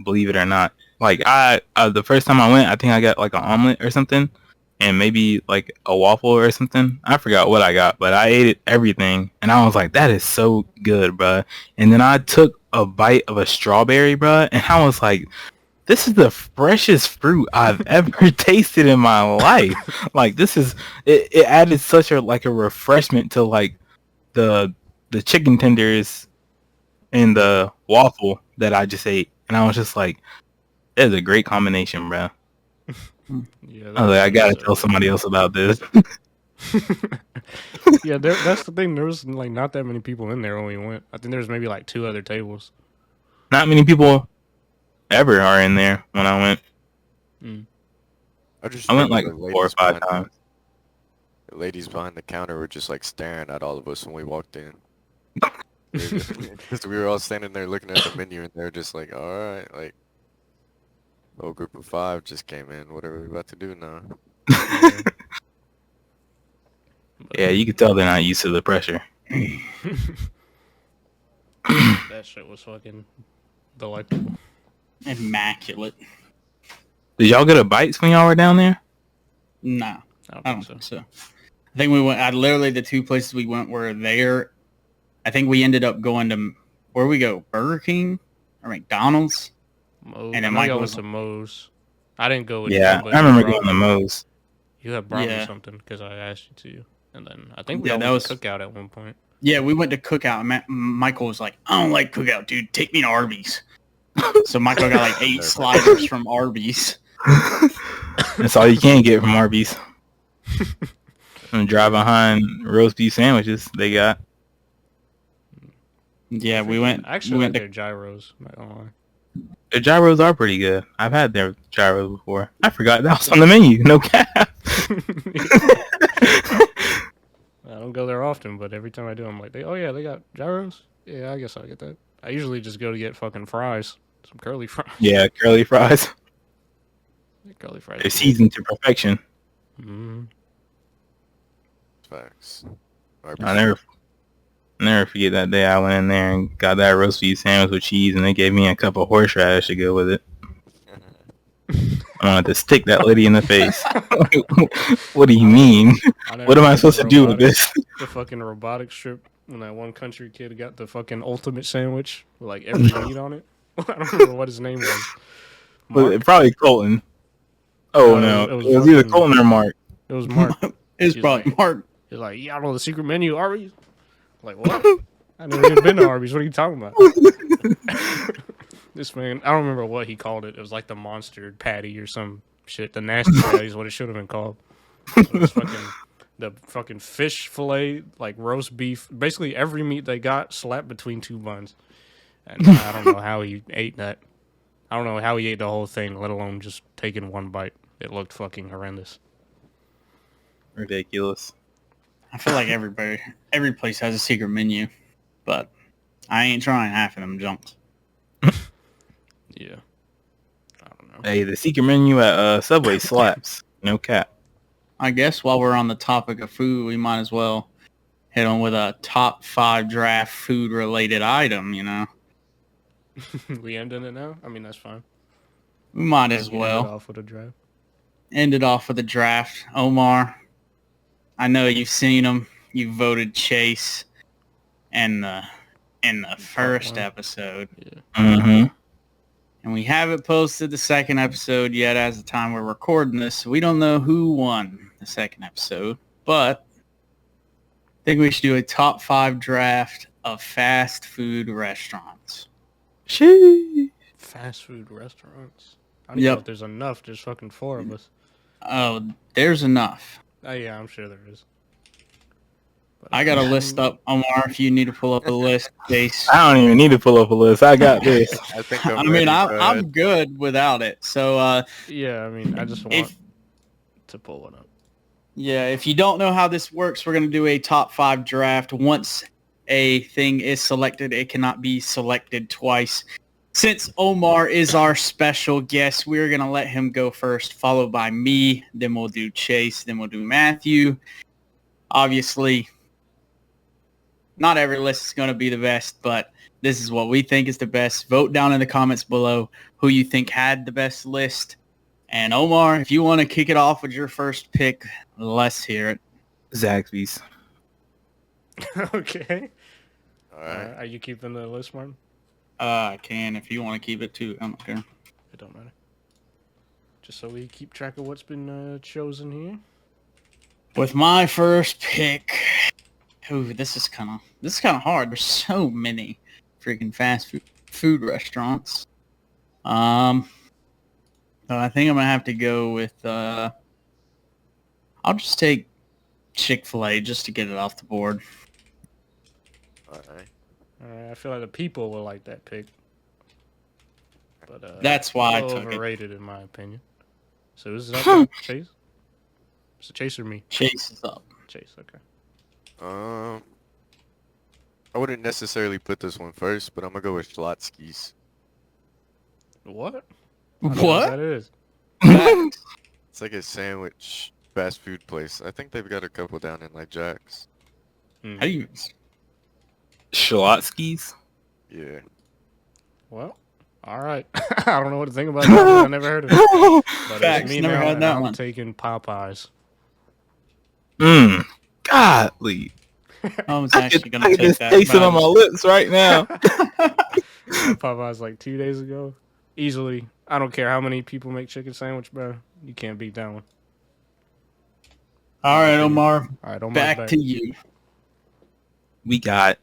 Believe it or not. Like the first time I went, I think I got like an omelet or something, and maybe like a waffle or something. I forgot what I got, but I ate it everything, and I was like, "That is so good, bruh." And then I took a bite of a strawberry, bruh, and I was like, "This is the freshest fruit I've ever tasted in my life." Like this is it added such a refreshment to like the chicken tenders and the waffle that I just ate, and I was just like, "That is a great combination, bro." Yeah, I was like, I gotta so tell somebody else about this. yeah, that's the thing. There was like not that many people in there when we went. I think there was maybe like 2 other tables. Not many people ever are in there when I went. I just I went remember like the 4 or ladies 5 behind times. the ladies behind the counter were just like staring at all of us when we walked in. Because we were all standing there looking at the menu, and they're just like, "All right, like, whole group of 5 just came in. What are we about to do now?" Yeah, you could tell they're not used to the pressure. That shit was fucking delightful. Immaculate. Did y'all get a bites when y'all were down there? No, I I don't think so. I think we went. Literally the 2 places we went were there. I think we ended up going to where we go, Burger King or McDonald's. Moe's. And I then know Michael y'all went was- to Moe's. I didn't go with Yeah, you, but I you remember brought going to me- Moe's. You had brought me Yeah. something because I asked you to, and then I think we Yeah, all that went to was- cookout at one point. Yeah, we went to Cookout. And Michael was like, "I don't like Cookout, dude. Take me to Arby's." So Michael got like 8 sliders from Arby's. That's all you can get from Arby's. And drive behind roast beef sandwiches they got. Yeah, we went. I actually we like went to their gyros. Not gonna lie. The gyros are pretty good. I've had their gyros before. I forgot that was on the menu. No cap. I don't go there often, but every time I do, I'm like, oh yeah, they got gyros. Yeah, I guess I'll get that. I usually just go to get fucking fries, some curly fries. Yeah, curly fries. Curly fries. They're seasoned to perfection. Mm-hmm. Facts. I never forget that day I went in there and got that roast beef sandwich with cheese, and they gave me a cup of horseradish to go with it. I wanted to stick that lady in the face. What do you mean? What am I supposed to do with this? The fucking robotic strip when that one country kid got the fucking ultimate sandwich with like every meat on it. I don't remember what his name was. Mark? Probably Colton. Oh No, no, it it was was either fucking- Colton or Mark. It was Mark. It's He's probably like- Mark. He's like, yeah, I know the secret menu, Arby's. Like, what? I never even been to Arby's. What are you talking about? This man, I don't remember what he called it. It was like the monster patty or some shit. The nasty patty is what it should have been called. It was the fucking fish fillet, like roast beef. Basically, every meat they got slapped between 2 buns. And I don't know how he ate that. I don't know how he ate the whole thing, let alone just taking 1 bite. It looked fucking horrendous. Ridiculous. I feel like every place has a secret menu, but I ain't trying half of them junks. Yeah. I don't Hey, the secret menu at Subway slaps. No cap. I guess while we're on the topic of food, we might as well hit on with a top 5 draft food related item, you know? We ending it now? I mean, that's fine. We might as We ended well off with a draft. end it off with a draft. Omar, I know you've seen him. You voted Chase in the first one. episode. Yeah. Mm-hmm. And we haven't posted the second episode yet as the time we're recording this, so we don't know who won the second episode. But I think we should do a top 5 draft of fast food restaurants. Sheesh. Fast food restaurants. I don't even know Yep. if there's enough. There's fucking 4 of us. Oh, there's enough. Oh yeah, I'm sure there is. But I got a list up, Omar, if you need to pull up a list, Chase. I don't even need to pull up a list. I got this. I think I I'm mean, ready, I'm bud. good without it. So, Yeah, I mean, I just want if to pull one up. yeah, if you don't know how this works, we're going to do a top 5 draft. Once a thing is selected, it cannot be selected twice. Since Omar is our special guest, we're going to let him go first, followed by me. Then we'll do Chase. Then we'll do Matthew. Obviously, not every list is going to be the best, but this is what we think is the best. Vote down in the comments below who you think had the best list. And Omar, if you want to kick it off with your first pick, let's hear it. Zaxby's. Okay. All right. Are you keeping the list, Martin? I can if you want to keep it too. I don't care. It don't matter. Just so we keep track of what's been chosen here. With my first pick, ooh, this is kind of hard. There's so many freaking fast food restaurants. So I think I'm gonna have to go with. I'll just take Chick-fil-A just to get it off the board. All right. I feel like the people will like that pick. But That's why I a little took it. overrated in my opinion. So this is up there, Chase? Is it Chase or me? Chase is up. Chase, okay. I wouldn't necessarily put this one first, but I'm gonna go with Schlotzsky's. What? I don't know What? that is. It's like a sandwich fast food place. I think they've got a couple down in like Jack's. Hmm. How do you? Schlotzsky's. Yeah. Well, all right. I don't know what to think about that. I never heard of it. But Facts, it's me never now, had and that I'm one. taking Popeyes. Godly. I was I actually could, gonna I could take just that. taste it but I on my was- lips right now. Popeyes like 2 days ago. Easily. I don't care how many people make chicken sandwich, bro. You can't beat that one. All right, Omar. All right, on Back to you. We got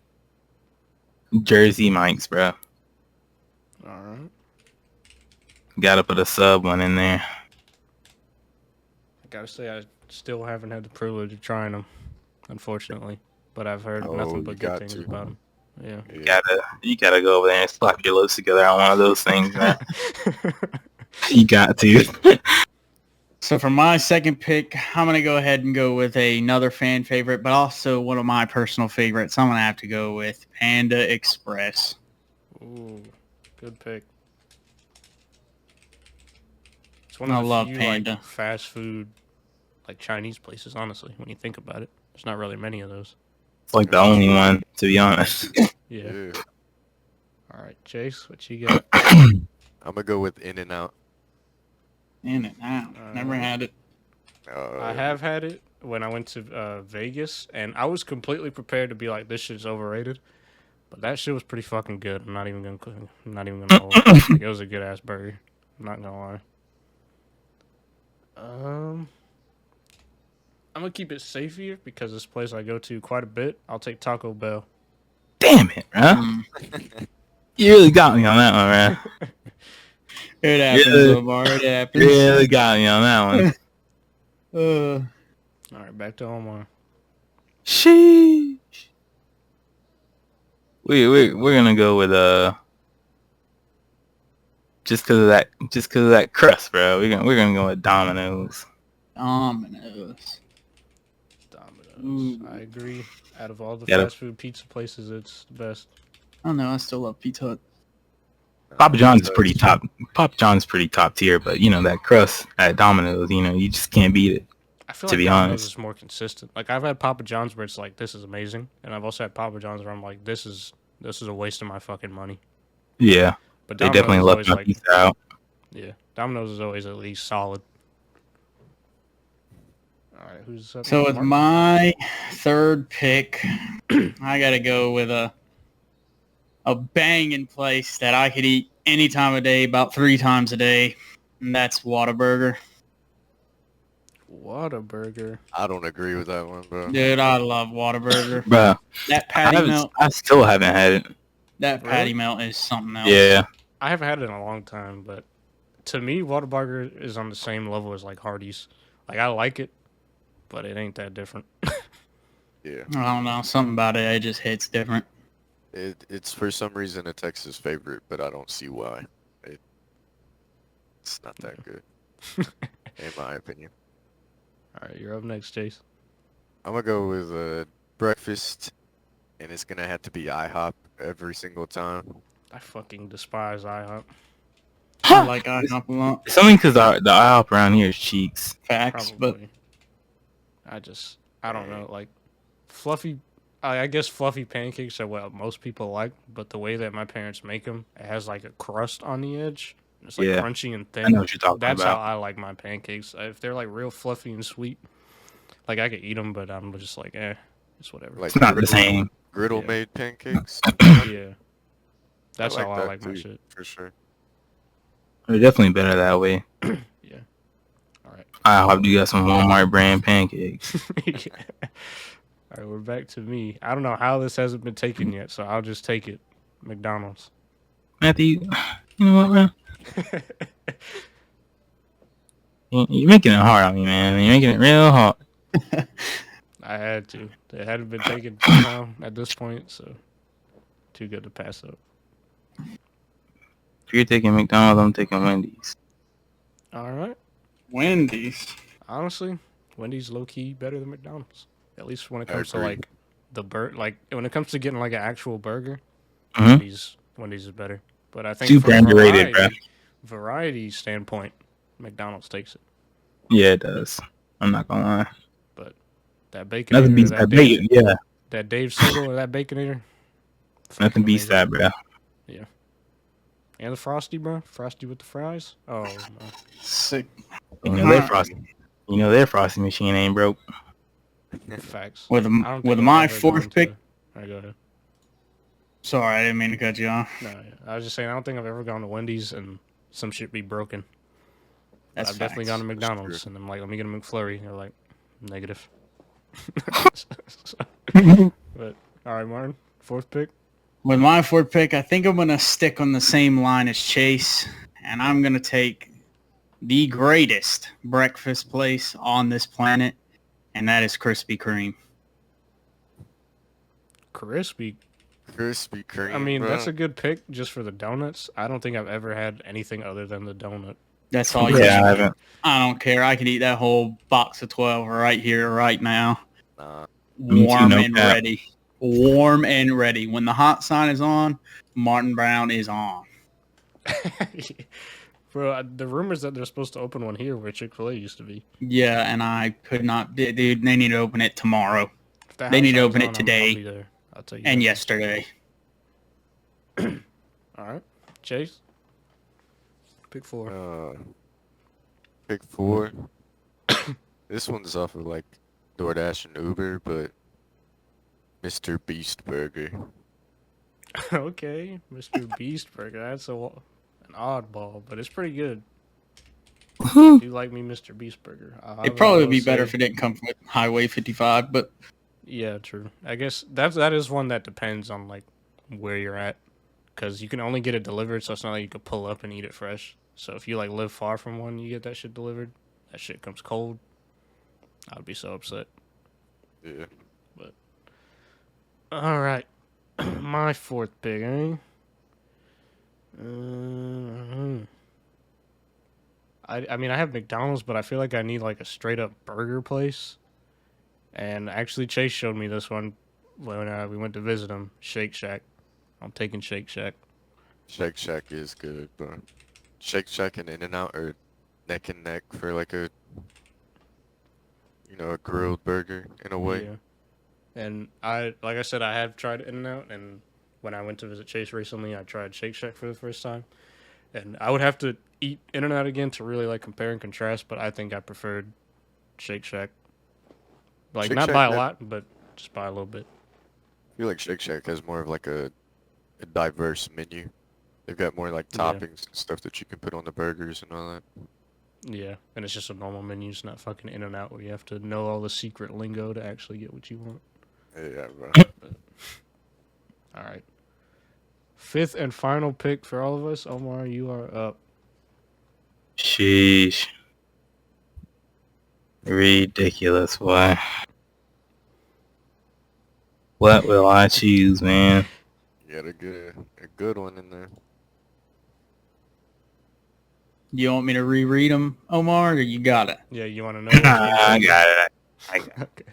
Jersey Mike's, bro. All right. Gotta put a sub one in there. I gotta say, I still haven't had the privilege of trying them, unfortunately. But I've heard Oh, nothing you but got good things to. about them. Yeah. Yeah. You gotta go over there and slap your lips together on one of those things, man. You got to. So for my second pick, I'm going to go ahead and go with another fan favorite, but also one of my personal favorites. I'm going to have to go with Panda Express. Ooh, good pick. It's one I of the love few Panda. like fast food, like Chinese places. Honestly, when you think about it, there's not really many of those. It's like the only one, to be honest. Yeah. Yeah. All right, Chase, what you got? I'm gonna go with In-N-Out. In and out. Never had it. I have had it when I went to Vegas, and I was completely prepared to be like, "This shit's overrated," but that shit was pretty fucking good. I'm not even gonna hold. Like, it was a good ass burger. I'm not gonna lie. I'm gonna keep it safe here because this place I go to quite a bit. I'll take Taco Bell. Damn it, bro. You really got me on that one, man. It happens, Yeah. Omar. It You happens. really got me on that one. All right, back to Omar. Sheesh. We're gonna go with just cause of that crust, bro. We're gonna go with Domino's. Domino's. Domino's. Ooh. I agree. Out of all the Yeah. fast food pizza places, it's the best. Oh no, I still love Pizza Hut. Papa John's is pretty top. Papa John's pretty top tier, but you know that crust at Domino's, you know, you just can't beat it. I feel To like be Domino's honest. is more consistent. Like I've had Papa John's where it's like this is amazing, and I've also had Papa John's where I'm like this is a waste of my fucking money. Yeah, But they Domino's definitely is left always my like pizza out. yeah, Domino's is always at least solid. All right, who's up? So with Mark? my third pick, I gotta go with a banging place that I could eat any time of day, about 3 times a day, and that's Whataburger. Whataburger. I don't agree with that one, bro. Dude, I love Whataburger. Bruh, That patty melt, I still haven't had it. that Really? patty melt is something else. Yeah, I haven't had it in a long time, but to me, Whataburger is on the same level as like Hardee's. Like I like it, but it ain't that different. Yeah, I don't know, something about it, it just hits different. it's for some reason a Texas favorite, but I don't see why. It's not that good, in my opinion. All right, you're up next, Chase. I'm gonna go with breakfast, and it's gonna have to be IHOP every single time. I fucking despise IHOP. I like IHOP a lot. it's only because the IHOP around here is cheeks. Facts, Probably. I don't know. Like fluffy. I guess fluffy pancakes are what most people like, but the way that my parents make them, it has like a crust on the edge. It's like Yeah. crunchy and thin. I know what you're talking That's how about. I like my pancakes. If they're like real fluffy and sweet, like I could eat them, but I'm just like, it's whatever. Like It's not the same. griddle Yeah. made pancakes. Yeah, that's how I like my too, shit. for sure. They're definitely better that way. Yeah. All right. I hope you got some Walmart brand pancakes. Yeah. All right, we're back to me. I don't know how this hasn't been taken yet, so I'll just take it. McDonald's. Matthew, you know what, man? You're making it hard on me, man. You're making it real hard. I had to. It hadn't been taken somehow at this point, so too good to pass up. If you're taking McDonald's, I'm taking Wendy's. All right. Wendy's. Honestly, Wendy's low key better than McDonald's. At least when it I comes to agree. like the like when it comes to getting like an actual burger, Mhm. Wendy's is better. But I think Super for underrated, bro. variety standpoint, McDonald's takes it. Yeah, it does. I'm not gonna lie. But that bacon, Nothing beats that bacon. Yeah, that Dave Single or that Baconator, nothing beats amazing. that, bro. And the Frosty, bro. Frosty with the fries. Oh, no. Sick. You know their frosty. You know their frosty machine ain't broke. Facts. With I don't think I've my ever fourth gone pick. to- All right, go ahead. Sorry, I didn't mean to cut you off. No, yeah. I was just saying I don't think I've ever gone to Wendy's and some shit be broken. That's I've definitely facts. gone to That's McDonald's and I'm like, let me get a McFlurry. They're like, negative. But all right, Martin, fourth pick. With my fourth pick, I think I'm going to stick on the same line as Chase, and I'm going to take the greatest breakfast place on this planet, and that is Krispy Kreme. Krispy. Krispy Kreme. I mean, bro. that's a good pick just for the donuts. I don't think I've ever had anything other than the donut. That's all you Yeah, I need. haven't. I don't care. I could eat that whole box of 12 right here, right now. Nah. Me too, Warm no and cap. ready. Warm and ready. When the hot sign is on, Martin Brown is on. Bro, the rumors that they're supposed to open one here where Chick-fil-A used to be. Yeah, and I could not. Dude, they need to open it tomorrow If that They hot need to sign's open it on, today I'll be there. I'll tell you. and that. yesterday. All right, Chase. Pick 4. Pick 4. This one's off of like DoorDash and Uber, but Mr. Beast Burger. Okay, Mr. Beast Burger. That's an oddball, but it's pretty good. Woohoo. Do like me, Mr. Beast Burger. It'd probably will be better say- if it didn't come from Highway 55, but Yeah, true. I guess that is one that depends on like where you're at, because you can only get it delivered, so it's not like you could pull up and eat it fresh. So if you like live far from one, you get that shit delivered. That shit comes cold. I'd be so upset. Yeah. All right, my fourth pick, I mean, I have McDonald's, but I feel like I need like a straight up burger place. And actually, Chase showed me this one when we went to visit him, Shake Shack. I'm taking Shake Shack. Shake Shack is good, bro. Shake Shack and In-N-Out are neck and neck for like a, a grilled burger in a way. Yeah. And like I said, I have tried In-N-Out, and when I went to visit Chase recently, I tried Shake Shack for the first time. And I would have to eat In-N-Out again to really like compare and contrast, but I think I preferred Shake Shack. Like Shake not Shack, by a I lot, but just by a little bit. feel like Shake Shack has more of like a diverse menu. They've got more like Yeah. toppings and stuff that you can put on the burgers and all that. Yeah, and it's just a normal menu. It's not fucking In-N-Out where you have to know all the secret lingo to actually get what you want. Yeah, bro. All right. Fifth and final pick for all of us. Omar, you are up. Sheesh. Ridiculous. Why? What will I choose, man? You got a good one in there. You want me to reread them, Omar, or you got it? Yeah, you want to know? I got it. I got Okay.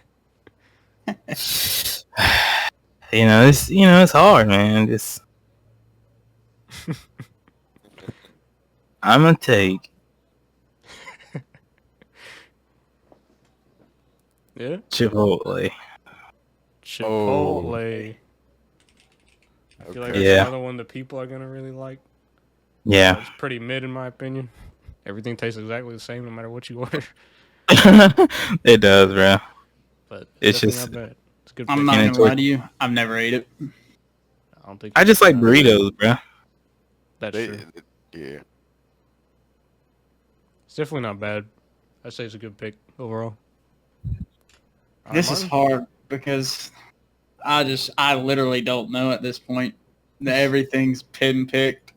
it. It's hard, man. I'm gonna take Yeah. Chipotle. Chipotle. I feel like that's Yeah. another one that people are gonna really like. Yeah. It's pretty mid in my opinion. Everything tastes exactly the same no matter what you order. It does, bro. But It's definitely just- not bad. It's a good. I'm pick. not can gonna enjoy- lie to you. I've never ate it. I don't think. I just like burritos, bro. That's They, true. yeah. It's definitely not bad. I'd say it's a good pick overall. This is hard because I literally don't know at this point. Everything's pin-picked.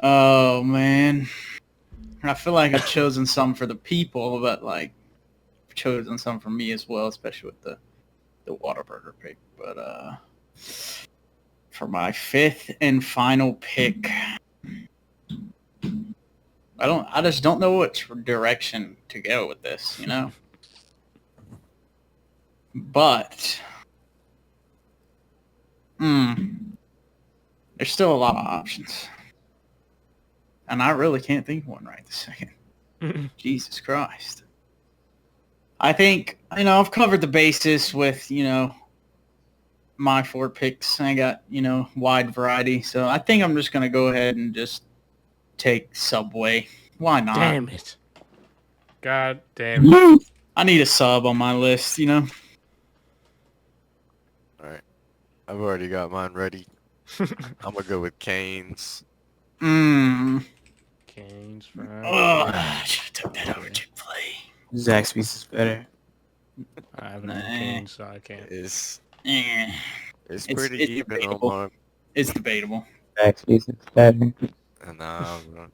Oh, man. I feel like I've chosen some for the people, but, like, I've chosen some for me as well, especially with the Whataburger pick. But, for my fifth and final pick, I just don't know which direction to go with this, you know? But there's still a lot of options. And I really can't think of one right this second. Jesus Christ. I think, I've covered the basis with, my 4 picks. I got, wide variety. So I think I'm just going to go ahead and just take Subway. Why not? Damn it. God damn it. I need a sub on my list, Alright. I've already got mine ready. I'm gonna go with Cane's. Mmm. Cane's fries. I should have took that over Chick-fil-A. Zaxby's is better. I haven't Nah. had Cane's, so I can't. It's Eh, pretty it's even debatable. on it's debatable. Zaxby's is better. Nah, bro.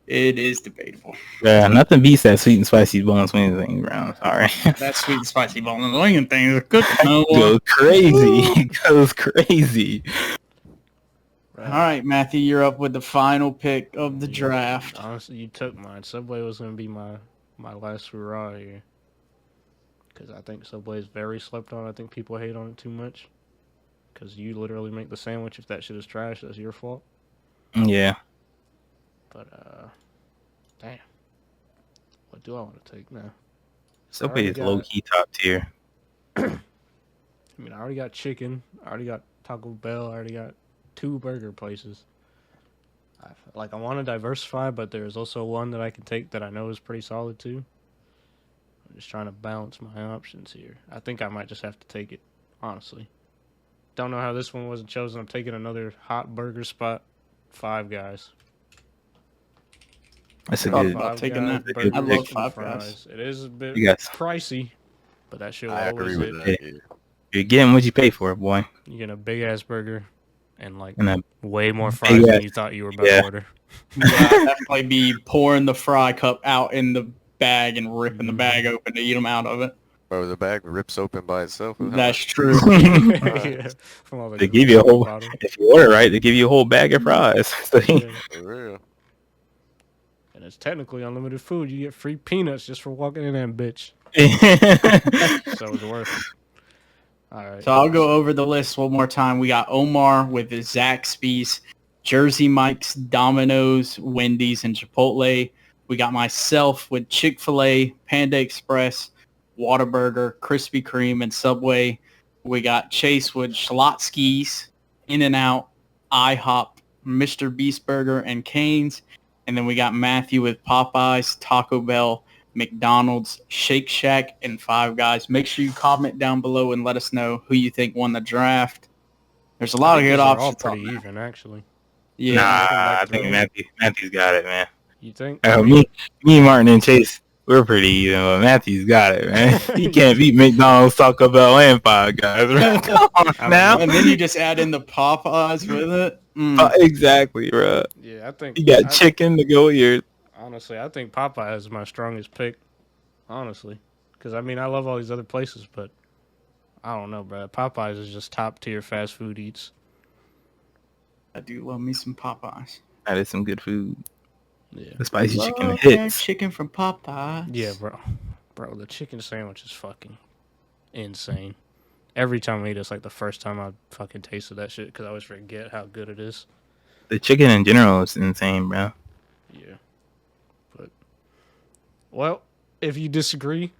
It is debatable. Yeah, nothing beats that sweet and spicy boneless wings thing, bro. I'm sorry. That sweet and spicy boneless wing thing is good. No Goes crazy. Goes crazy. All right, Matthew, you're up with the final pick of the draft. Honestly, you took mine. Subway was going to be my last hurrah here. Because I think Subway is very slept on. I think people hate on it too much. Because you literally make the sandwich. If that shit is trash, that's your fault. Yeah. But, damn. What do I want to take now? Subway is got- low key top tier. I mean, I already got chicken. I already got Taco Bell. I already got 2 burger places. I want to diversify, but there's also one that I can take that I know is pretty solid too. I'm just trying to balance my options here. I think I might just have to take it, honestly. Don't know how this one wasn't chosen. I'm taking another hot burger spot, Five Guys. That's a Thought good. about Five taking Guys that. burgers I love and Five fries. Guys. It is a bit You guys- pricey, but that shit will I always agree with hit. that. Yeah. You're getting what you pay for, boy. You get a big ass burger and like And a way more fries than you thought you were about Yeah. to order. Yeah, I'd definitely be pouring the fry cup out in the bag and ripping the bag open to eat them out of it. Bro, the bag rips open by itself. How That's much- true. Yeah, from all the They give you a whole. bottom. If you order right, they give you a whole bag of fries. So Yeah. For real. And it's technically unlimited food. You get free peanuts just for walking in that bitch. So it's worth it. All right. So I'll go over the list one more time. We got Omar with his Zaxby's, Jersey Mike's, Domino's, Wendy's, and Chipotle. We got myself with Chick-fil-A, Panda Express, Whataburger, Krispy Kreme, and Subway. We got Chase with Schlotzsky's, In-N-Out, IHOP, Mr. Beast Burger, and Cane's. And then we got Matthew with Popeyes, Taco Bell, McDonald's, Shake Shack, and Five Guys. Make sure you comment down below and let us know who you think won the draft. There's a lot of good These are all options. pretty even, actually. Yeah. Nah, I think Matthew's got it, man. You think? Me, Martin, and Chase, we're pretty even, but Matthew's got it, man. He can't beat McDonald's, Taco Bell, and Five Guys, right? Come on now. And then you just add in the Popeyes with it. Exactly, bro. Yeah, I think You got chicken to go with yours. Honestly, I think Popeye is my strongest pick. Honestly, because I mean, I love all these other places, but I don't know, bro. Popeyes is just top tier fast food eats. I do love me some Popeyes. That is some good food. Yeah. The spicy Love chicken that hits. chicken from Popeyes. Yeah, bro, the chicken sandwich is fucking insane. Every time I eat, it's like the first time I fucking tasted that shit because I always forget how good it is. The chicken in general is insane, bro. Yeah. But, well, if you disagree,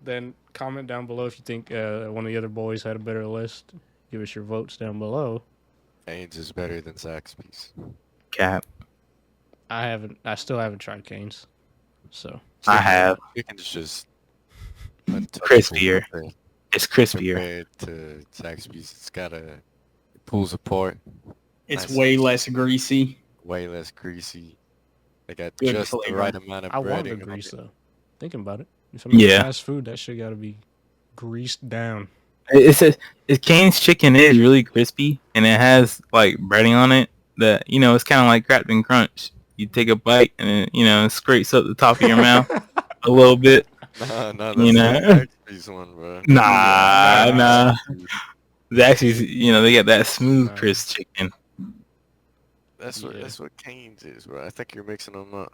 then comment down below if you think one of the other boys had a better list. Give us your votes down below. Cane's is better than Zaxby's. Cap. I still haven't tried Cane's. So. I have. Chicken's just Crispier. It's crispier. compared to Zaxby's. It's got it pulls apart. It's Nice. way less greasy. Way less greasy. They got Good just the flavor. right amount of I want the breading on grease it. though. Thinking about it. If I'm eating Yeah. fast food, that shit gotta be greased down. It's Cane's chicken is really crispy, and it has like breading on it that it's kind of like Captain Crunch. You take a bite, and it scrapes up the top of your mouth a little bit. Nah, that's You know? the Zaxby's one, bro. Nah. Actually, they get that smooth, Nah. crisp chicken. That's Yeah. what Cane's is, bro. I think you're mixing them up.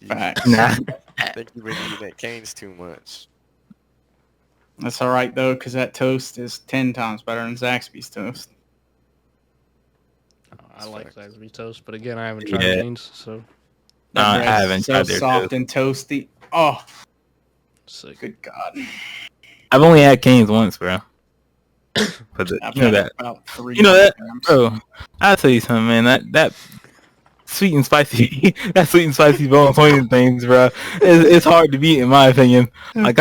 Facts. Nah. I think you've been eating at Cane's too much. That's all right though, because that toast is 10 times better than Zaxby's toast. I That's like facts. Zaxby's toast, but again, I haven't tried Yeah. Cane's, so That I bread's haven't so tried their soft toast. and toasty. Oh, sick. good God. I've only had Cane's once, bro. But I've you know had that, about 3 that, bro. I'll tell you something, man. That sweet and spicy, that sweet and spicy bone swinging things, bro. It's hard to beat in my opinion. Like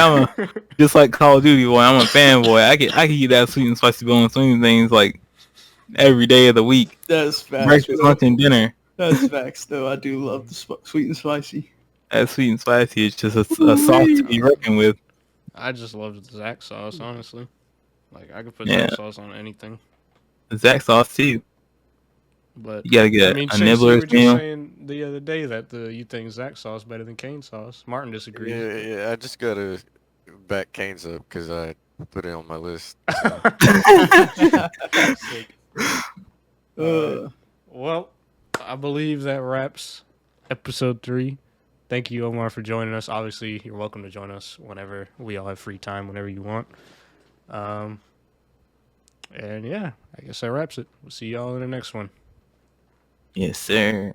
just like Call of Duty boy. I'm a fanboy. I can eat that sweet and spicy bone swinging things like every day of the week, That's facts. breakfast, bro. lunch, and dinner. That's facts though. I do love the sweet and spicy. That sweet and spicy is just a sauce to be reckoned with. I just love the Zax sauce, honestly. Like I could put Yeah. Zax sauce on anything. The Zax sauce too. But You gotta get I mean, a Chase, you were nibbler's just meal. saying the other day that you think Zax sauce better than cane sauce. Martin disagrees. Yeah, I just gotta back Cane's up because I put it on my list. Sick. Uh, Well, I believe that wraps episode 3. Thank you, Omar, for joining us. Obviously, you're welcome to join us whenever we all have free time, whenever you want. And yeah, I guess that wraps it. We'll see y'all in the next one. Yes, sir.